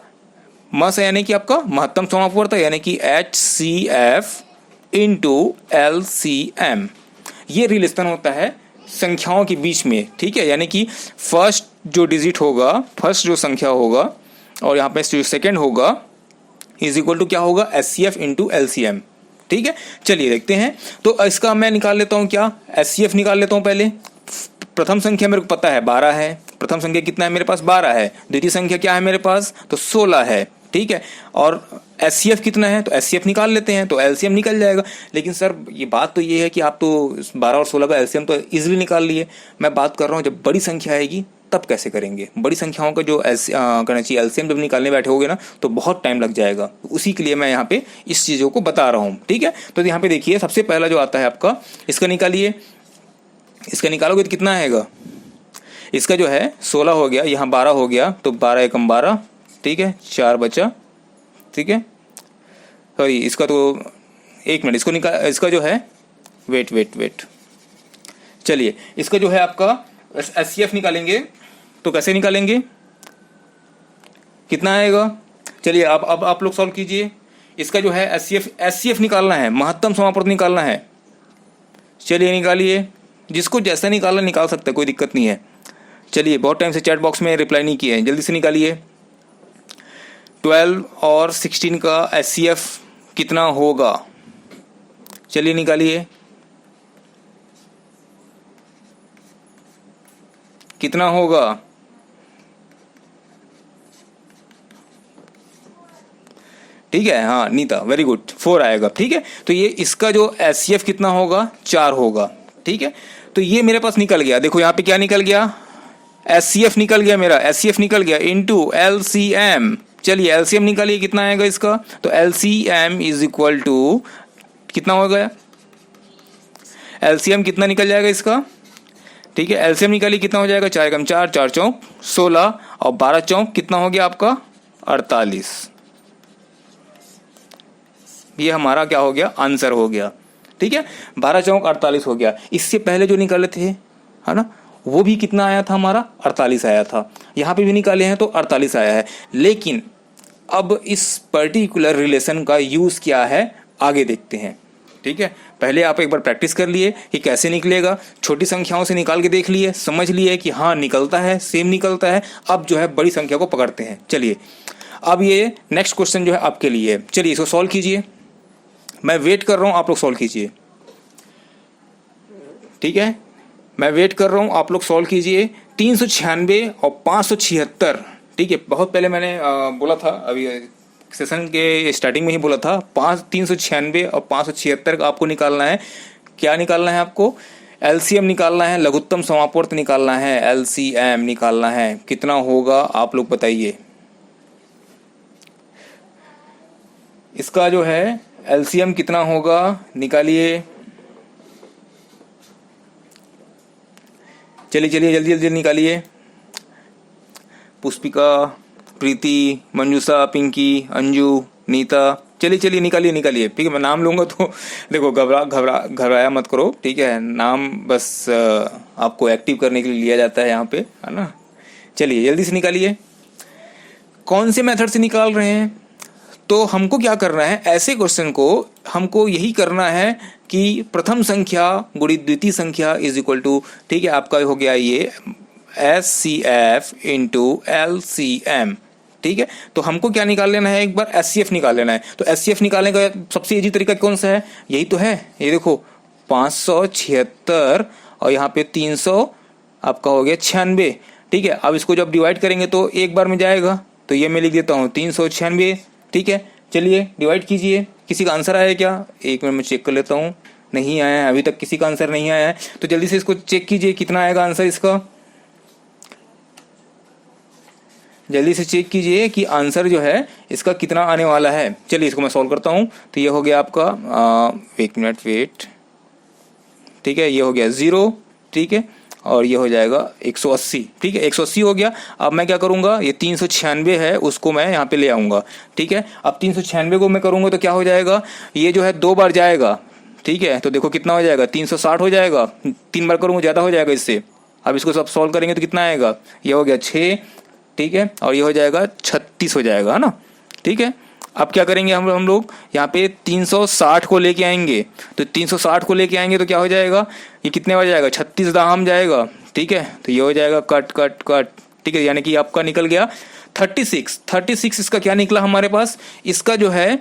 मस, यानी कि आपका महत्तम समापवर्त, यानी कि HCF इंटू LCM। ये रिलेशन होता है संख्याओं के बीच में, ठीक है। यानी कि फर्स्ट जो डिजिट होगा, फर्स्ट जो संख्या होगा, और यहाँ पे जो सेकेंड होगा इज इक्वल टू क्या होगा, HCF इंटू LCM, ठीक है। चलिए देखते हैं। तो इसका मैं निकाल लेता हूँ, क्या HCF निकाल लेता हूँ पहले। प्रथम संख्या मेरे को पता है 12 है, प्रथम संख्या कितना है मेरे पास, 12 है। द्वितीय संख्या क्या है मेरे पास, तो 16 है, ठीक है। और HCF कितना है, तो HCF निकाल लेते हैं तो LCM निकल जाएगा। लेकिन सर ये बात तो ये है कि आप तो 12 और 16 का LCM तो इजीली निकाल लिए। मैं बात कर रहा हूँ जब बड़ी संख्या आएगी तब कैसे करेंगे। बड़ी संख्याओं का जो करना चाहिए LCM जब निकालने बैठे होगे ना तो बहुत टाइम लग जाएगा। उसी के लिए मैं यहाँ पे इस चीज़ों को बता रहा हूँ, ठीक है। तो यहाँ पे देखिए, सबसे पहला जो आता है आपका, इसका निकालिए। इसका निकालोगे तो कितना आएगा, इसका जो है 16 हो गया, यहाँ 12 हो गया, तो 12 एकम 12, ठीक है, 4 बचा ठीक है, सॉरी इसका तो 1 मिनट, इसको निकाल, इसका जो है वेट, चलिए इसका जो है आपका HCF निकालेंगे तो कैसे निकालेंगे, कितना आएगा, चलिए अब आप लोग सॉल्व कीजिए। इसका जो है HCF निकालना है, महत्तम समापवर्त निकालना है। चलिए निकालिए, जिसको जैसा निकालना निकाल सकते हैं, कोई दिक्कत नहीं है। चलिए बहुत टाइम से चैट बॉक्स में रिप्लाई नहीं किए हैं, जल्दी से निकालिए। 12 और 16 का HCF कितना होगा, चलिए निकालिए, कितना होगा, ठीक है, हाँ नीता वेरी गुड, 4 आएगा। ठीक है, तो ये इसका जो HCF कितना होगा, 4 होगा। ठीक है, तो ये मेरे पास निकल गया, देखो यहाँ पे क्या निकल गया, HCF निकल गया, मेरा HCF निकल गया इनटू LCM। चलिए LCM निकालिए, कितना आएगा इसका, तो LCM इज इक्वल टू कितना हो गया, LCM कितना निकल जाएगा इसका, ठीक है, LCM निकालिए, कितना हो जाएगा, 4 कम 4, 4 चौक 16 और 12 चौक कितना हो गया आपका 48। ये हमारा क्या हो गया, आंसर हो गया। ठीक है, 12 चौक 48 हो गया। इससे पहले जो निकाले थे, है ना, वो भी कितना आया था हमारा, 48 आया था। यहाँ पे भी निकाले हैं तो 48 आया है। लेकिन अब इस पर्टिकुलर रिलेशन का यूज क्या है, आगे देखते हैं। ठीक है, पहले आप एक बार प्रैक्टिस कर लिए कि कैसे निकलेगा, छोटी संख्याओं से निकाल के देख लिए, समझ लिए कि हाँ निकलता है, सेम निकलता है। अब जो है बड़ी संख्या को पकड़ते हैं। चलिए अब ये नेक्स्ट क्वेश्चन जो है आपके लिए, चलिए इसको सॉल्व कीजिए, मैं वेट कर रहा हूं, आप लोग सॉल्व कीजिए। ठीक है, मैं वेट कर रहा हूं, आप लोग सॉल्व कीजिए। 396 और 576, ठीक है, बहुत पहले मैंने बोला था, अभी सेशन के स्टार्टिंग में ही बोला था, 396 और 576 का आपको निकालना है। क्या निकालना है आपको, LCM निकालना है, लघुत्तम समापवर्त निकालना है, LCM निकालना है। कितना होगा आप लोग बताइए, इसका जो है LCM कितना होगा, निकालिए। चलिए जल्दी जल्दी निकालिए। पुष्पिका, प्रीति, मंजूषा, पिंकी, अंजू, नीता, चलिए निकालिए। ठीक है, मैं नाम लूंगा तो देखो घबराया मत करो। ठीक है, नाम बस आपको एक्टिव करने के लिए लिया जाता है यहाँ पे, है ना। चलिए जल्दी से निकालिए। कौन से मेथड से निकाल रहे हैं, तो हमको क्या करना है, ऐसे क्वेश्चन को हमको यही करना है कि प्रथम संख्या गुणित द्वितीय संख्या इज इक्वल टू, ठीक है, आपका हो गया ये HCF इंटू LCM। ठीक है, तो हमको क्या निकाल लेना है, एक बार HCF निकाल लेना है। तो HCF निकालने का सबसे इजी तरीका कौन सा है, यही तो है, ये देखो 576 और यहाँ पे 300 आपका हो गया 96। ठीक है, अब इसको जब डिवाइड करेंगे तो एक बार में जाएगा, तो ये मैं लिख देता हूँ 396। ठीक है, चलिए डिवाइड कीजिए। किसी का आंसर आया क्या, एक मिनट में चेक कर लेता हूँ, नहीं आया है, अभी तक किसी का आंसर नहीं आया है, तो जल्दी से इसको चेक कीजिए कितना आएगा आंसर इसका। जल्दी से चेक कीजिए कि आंसर जो है इसका कितना आने वाला है। चलिए इसको मैं सॉल्व करता हूँ। तो ये हो गया आपका एक मिनट वेट, ठीक है, ये हो गया 0, ठीक है, और ये हो जाएगा 180। ठीक है, 180 हो गया। अब मैं क्या करूंगा, ये 396 है उसको मैं यहाँ पे ले आऊंगा। ठीक है, अब 396 को मैं करूंगा तो क्या हो जाएगा, ये जो है 2 बार जाएगा। ठीक है, तो देखो कितना हो जाएगा, 360 हो जाएगा, 3 बार करूंगा ज्यादा हो जाएगा इससे। अब इसको सब सॉल्व करेंगे तो कितना आएगा, ये हो गया 6, ठीक है, और ये हो जाएगा 36 हो जाएगा, है ना। ठीक है, अब क्या करेंगे हम लोग यहाँ पे 360 को लेके आएंगे। तो 360 को लेके आएंगे तो क्या हो जाएगा, ये कितने बार जाएगा, 36 दाहम जाएगा। ठीक है, तो ये हो जाएगा कट कट कट। ठीक है, यानी कि आपका निकल गया 36 इसका क्या निकला हमारे पास, इसका जो है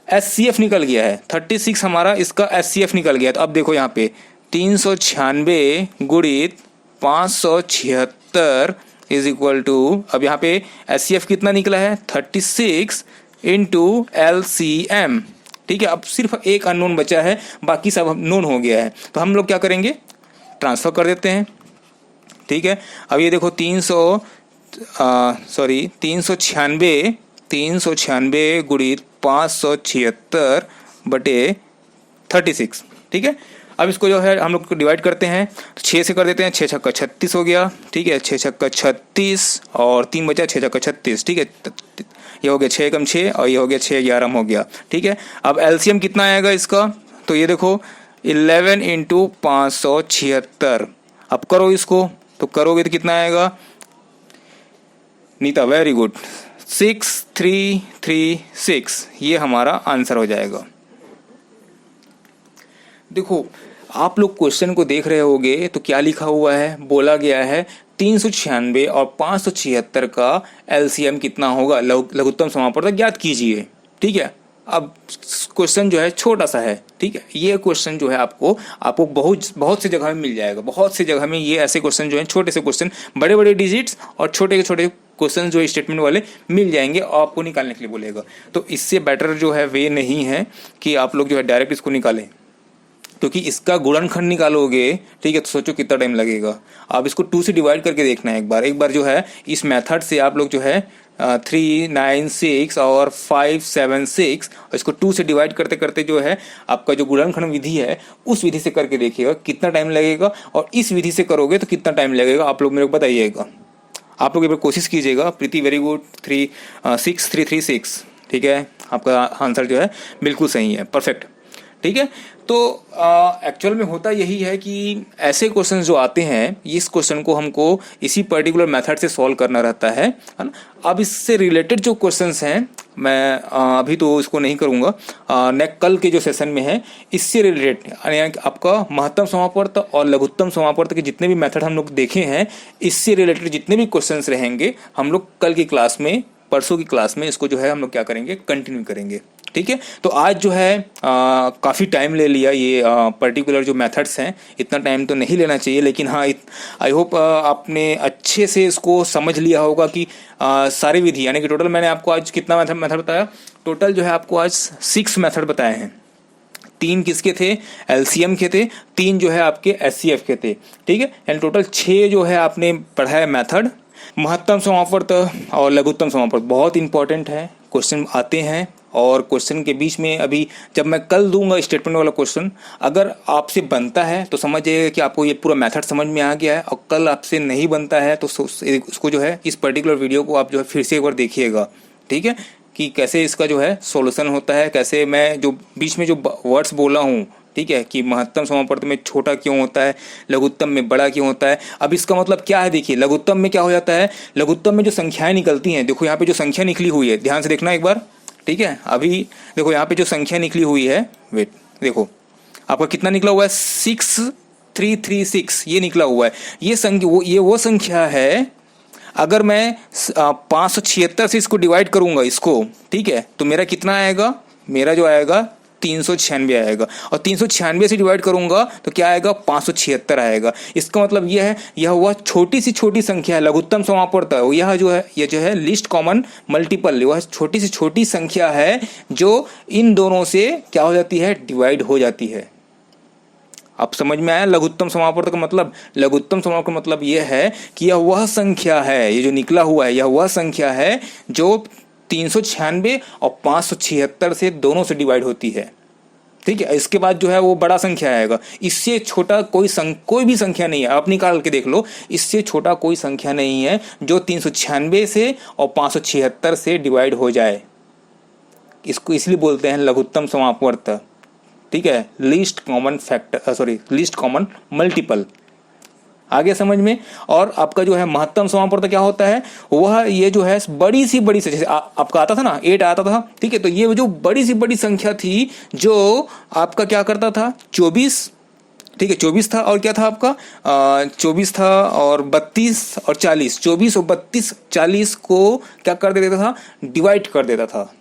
HCF निकल गया है। 36 हमारा इसका HCF निकल गया। तो अब देखो यहाँ पे 396 गुणित 576 इज इक्वल टू, अब यहाँ पे HCF कितना निकला है 36 इंटू LCM। ठीक है, अब सिर्फ एक अननोन बचा है, बाकी सब नोन हो गया है। तो हम लोग क्या करेंगे, ट्रांसफर कर देते हैं। ठीक है, अब ये देखो 396 गुणित 576 बटे 36। ठीक है, अब इसको जो है हम लोग डिवाइड करते हैं तो 6 से कर देते हैं, 6 छक्का 36 हो गया, ठीक है, 6 छक्का 36 और 3 बचा 6 छक्का 36, ठीक है, ये हो गया 6 कम 6 और ये हो गया 6 11 हो गया, ठीक है। अब एलसीएम कितना आएगा इसका, तो ये देखो 11 इंटू 576, अब करो इसको, तो करोगे तो कितना आएगा नीता, वेरी गुड, 6336, ये हमारा आंसर हो जाएगा। देखो आप लोग क्वेश्चन को देख रहे होगे तो क्या लिखा हुआ है, बोला गया है 396 और 576 का एलसीएम कितना होगा, लघुत्तम समापवर्तक ज्ञात कीजिए, ठीक है। अब क्वेश्चन जो है छोटा सा है, ठीक है, ये क्वेश्चन जो है आपको बहुत सी जगह में मिल जाएगा, बहुत सी जगह में ये ऐसे क्वेश्चन जो है, छोटे से क्वेश्चन, बड़े बड़े डिजिट्स और छोटे छोटे क्वेश्चन जो स्टेटमेंट वाले मिल जाएंगे और आपको निकालने के लिए बोलेगा। तो इससे बेटर जो है वे नहीं है कि आप लोग जो है डायरेक्ट इसको निकालें, क्योंकि इसका गुणनखंड निकालोगे, ठीक है, तो सोचो कितना टाइम लगेगा। आप इसको 2 से डिवाइड करके देखना है एक बार जो है इस मेथड से आप लोग जो है 396 और 576 इसको 2 से डिवाइड करते करते जो है आपका जो गुणनखंड विधि है उस विधि से करके देखिएगा कितना टाइम लगेगा, और इस विधि से करोगे तो कितना टाइम लगेगा आप लोग मेरे को बताइएगा। आप लोग एक बार कोशिश कीजिएगा। प्रीति वेरी गुड, 6336, ठीक है, आपका आंसर जो है बिल्कुल सही है, परफेक्ट, ठीक है। तो एक्चुअल में होता यही है कि ऐसे क्वेश्चंस जो आते हैं इस क्वेश्चन को हमको इसी पर्टिकुलर मेथड से सॉल्व करना रहता है ना। अब इससे रिलेटेड जो क्वेश्चंस हैं मैं अभी तो इसको नहीं करूँगा, नेक्स्ट कल के जो सेशन में है इससे रिलेटेड यानी आपका महत्तम समापवर्तक और लघुत्तम समापवर्तक के जितने भी मेथड हम लोग देखे हैं इससे रिलेटेड जितने भी क्वेश्चंस रहेंगे हम लोग कल की क्लास में, परसों की क्लास में इसको जो है हम लोग क्या करेंगे, कंटिन्यू करेंगे, ठीक है। तो आज जो है काफ़ी टाइम ले लिया ये पर्टिकुलर जो मेथड्स हैं, इतना टाइम तो नहीं लेना चाहिए, लेकिन हाँ आई होप आपने अच्छे से इसको समझ लिया होगा कि सारी विधि यानी कि टोटल मैंने आपको आज कितना मेथड बताया, टोटल जो है आपको आज 6 मेथड बताए हैं। 3 किसके थे, एलसीएम के थे, 3 जो है आपके एचसीएफ के थे, ठीक है, यानी टोटल 6 जो है आपने पढ़ा है मेथड। महत्तम समापवर्तक और लघुत्तम समापवर्तक बहुत इंपॉर्टेंट है, क्वेश्चन आते हैं और क्वेश्चन के बीच में अभी जब मैं कल दूंगा स्टेटमेंट वाला क्वेश्चन, अगर आपसे बनता है तो समझ जाइएगा कि आपको ये पूरा मेथड समझ में आ गया है, और कल आपसे नहीं बनता है तो उसको जो है इस पर्टिकुलर वीडियो को आप जो है फिर से एक बार देखिएगा, ठीक है, कि कैसे इसका जो है सॉल्यूशन होता है, कैसे मैं जो बीच में जो वर्ड्स बोला हूँ, ठीक है, कि महत्तम समापवर्तक में छोटा क्यों होता है, लघुत्तम में बड़ा क्यों होता है। अब इसका मतलब क्या है, देखिए लघुत्तम में क्या हो जाता है, लघुत्तम में जो संख्याएं निकलती हैं, देखो यहाँ पे जो संख्या निकली हुई है ध्यान से देखना एक बार, ठीक है, अभी देखो यहाँ पे जो संख्या निकली हुई है, वेट देखो आपका कितना निकला हुआ है, 6336 ये निकला हुआ है, ये वो संख्या है। अगर मैं 576 से इसको डिवाइड करूंगा इसको, ठीक है, तो मेरा कितना आएगा, मेरा जो आएगा 396 आएगा, और 396 से डिवाइड करूंगा तो क्या आएगा, 576 आएगा। इसका मतलब यह है, यह वह छोटी सी छोटी संख्या है, लघुत्तम समापवर्तक यह जो है लिस्ट कॉमन मल्टीपल, वह छोटी सी छोटी संख्या है जो इन दोनों से क्या हो जाती है, डिवाइड हो जाती है। आप समझ में आया लघुत्तम समापवर्तक का मतलब, लघुत्तम समापवर्तक का मतलब यह है कि यह वह संख्या है, ये जो निकला हुआ है यह वह संख्या है जो 396 और 576 से दोनों से डिवाइड होती है, ठीक है। इसके बाद जो है वो बड़ा संख्या आएगा, इससे छोटा कोई भी संख्या नहीं है, आप निकाल के देख लो, इससे छोटा कोई संख्या नहीं है जो 396 से और 576 से डिवाइड हो जाए, इसको इसलिए बोलते हैं लघुत्तम समापवर्तक, ठीक है, लीस्ट कॉमन मल्टीपल। आगे समझ में। और आपका जो है महत्तम समापवर्तक क्या होता है, वह ये जो है बड़ी सी जैसे आपका आता था ना 8 आता था, ठीक है, तो ये जो बड़ी सी बड़ी संख्या थी जो आपका क्या करता था 24, ठीक है 24 था, और क्या था आपका 24 था और 32 और 40, 24 और 32 40 को क्या कर देता था, डिवाइड कर देता था।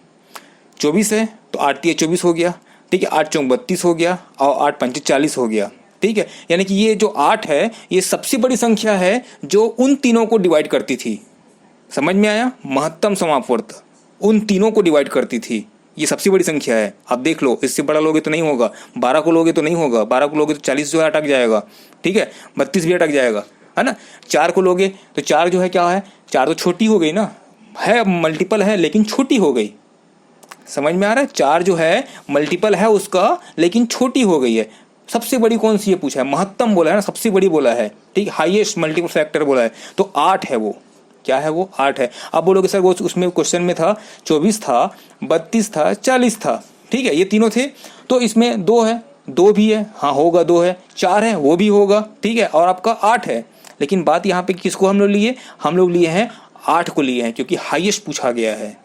24 है तो 8 × 24 हो गया, ठीक है, 8 × 4 32 हो गया और 8 × 5 40 हो गया, ठीक है। यानी कि ये जो 8 है ये सबसे बड़ी संख्या है जो उन तीनों को डिवाइड करती थी। समझ में आया, महत्तम समापवर्तक उन तीनों को डिवाइड करती थी, ये सबसे बड़ी संख्या है। आप देख लो, इससे बड़ा लोगे तो नहीं होगा, 12 को लोगे तो नहीं होगा, 12 को लोगे तो 40 जो है अटक जाएगा, ठीक है, 32 भी अटक जाएगा, है ना। 4 को लोगे तो 4 जो है क्या है, 4 तो छोटी हो गई ना, है मल्टीपल है लेकिन छोटी हो गई। समझ में आ रहा है, 4 जो है मल्टीपल है उसका लेकिन छोटी हो गई है। सबसे बड़ी कौन सी है पूछा है, महत्तम बोला है ना, सबसे बड़ी बोला है, ठीक, हाईएस्ट मल्टीपल फैक्टर बोला है, तो 8 है वो, क्या है वो, 8 है। अब बोलोगे सर वो उसमें क्वेश्चन में था 24 था, 32 था, 40 था, ठीक है, ये तीनों थे, तो इसमें 2 है, 2 भी है, हाँ होगा 2 है, 4 है वो भी होगा, ठीक है, और आपका 8 है। लेकिन बात यहाँ पे किसको हम लोग लिए, हम लोग लिए हैं 8 को लिए हैं, क्योंकि हाईएस्ट पूछा गया है,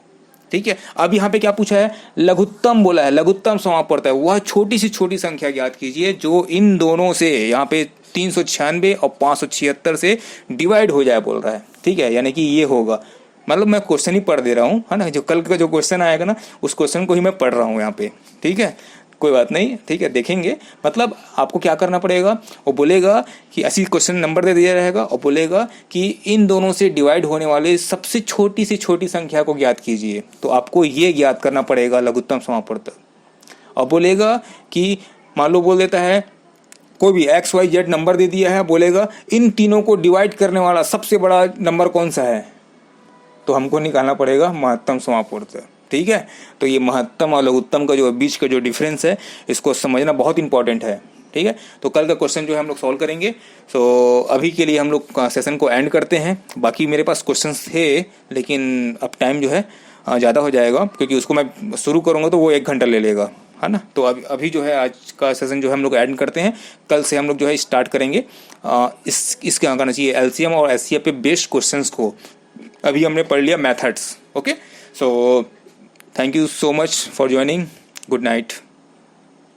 ठीक है। अब यहाँ पे क्या पूछा है, लघुत्तम बोला है, लघुत्तम समापवर्त है, वह छोटी से छोटी संख्या ज्ञात कीजिए जो इन दोनों से, यहाँ पे 396 और 576 से डिवाइड हो जाए बोल रहा है, ठीक है, यानी कि ये होगा, मतलब मैं क्वेश्चन ही पढ़ दे रहा हूँ, है ना, जो कल का जो क्वेश्चन आएगा ना उस क्वेश्चन को ही मैं पढ़ रहा हूँ यहाँ पे, ठीक है, कोई बात नहीं, ठीक है, देखेंगे। मतलब आपको क्या करना पड़ेगा, वो बोलेगा कि ऐसी क्वेश्चन नंबर दे दिया रहेगा और बोलेगा कि इन दोनों से डिवाइड होने वाले सबसे छोटी से छोटी संख्या को ज्ञात कीजिए, तो आपको ये ज्ञात करना पड़ेगा लघुत्तम समापवर्त। और बोलेगा कि मान लो बोल देता है कोई भी XYZ नंबर दे दिया है, बोलेगा इन तीनों को डिवाइड करने वाला सबसे बड़ा नंबर कौन सा है, तो हमको निकालना पड़ेगा महत्तम समापवर्त, ठीक है। तो ये महत्तम और लघुत्तम का जो बीच का जो डिफरेंस है इसको समझना बहुत इंपॉर्टेंट है, ठीक है। तो कल का क्वेश्चन जो है हम लोग सॉल्व करेंगे। तो अभी के लिए हम लोग सेशन को एंड करते हैं, बाकी मेरे पास क्वेश्चंस थे लेकिन अब टाइम जो है ज़्यादा हो जाएगा, क्योंकि उसको मैं शुरू करूँगा तो वो 1 घंटा ले लेगा, है ना। तो अभी जो है आज का सेशन जो है हम लोग ऐड करते हैं, कल से हम लोग जो है स्टार्ट करेंगे इसके क्या करना चाहिए, LCM और SCF पे बेस्ड क्वेश्चंस को। अभी हमने पढ़ लिया methods, okay. So thank you so much for joining, good night.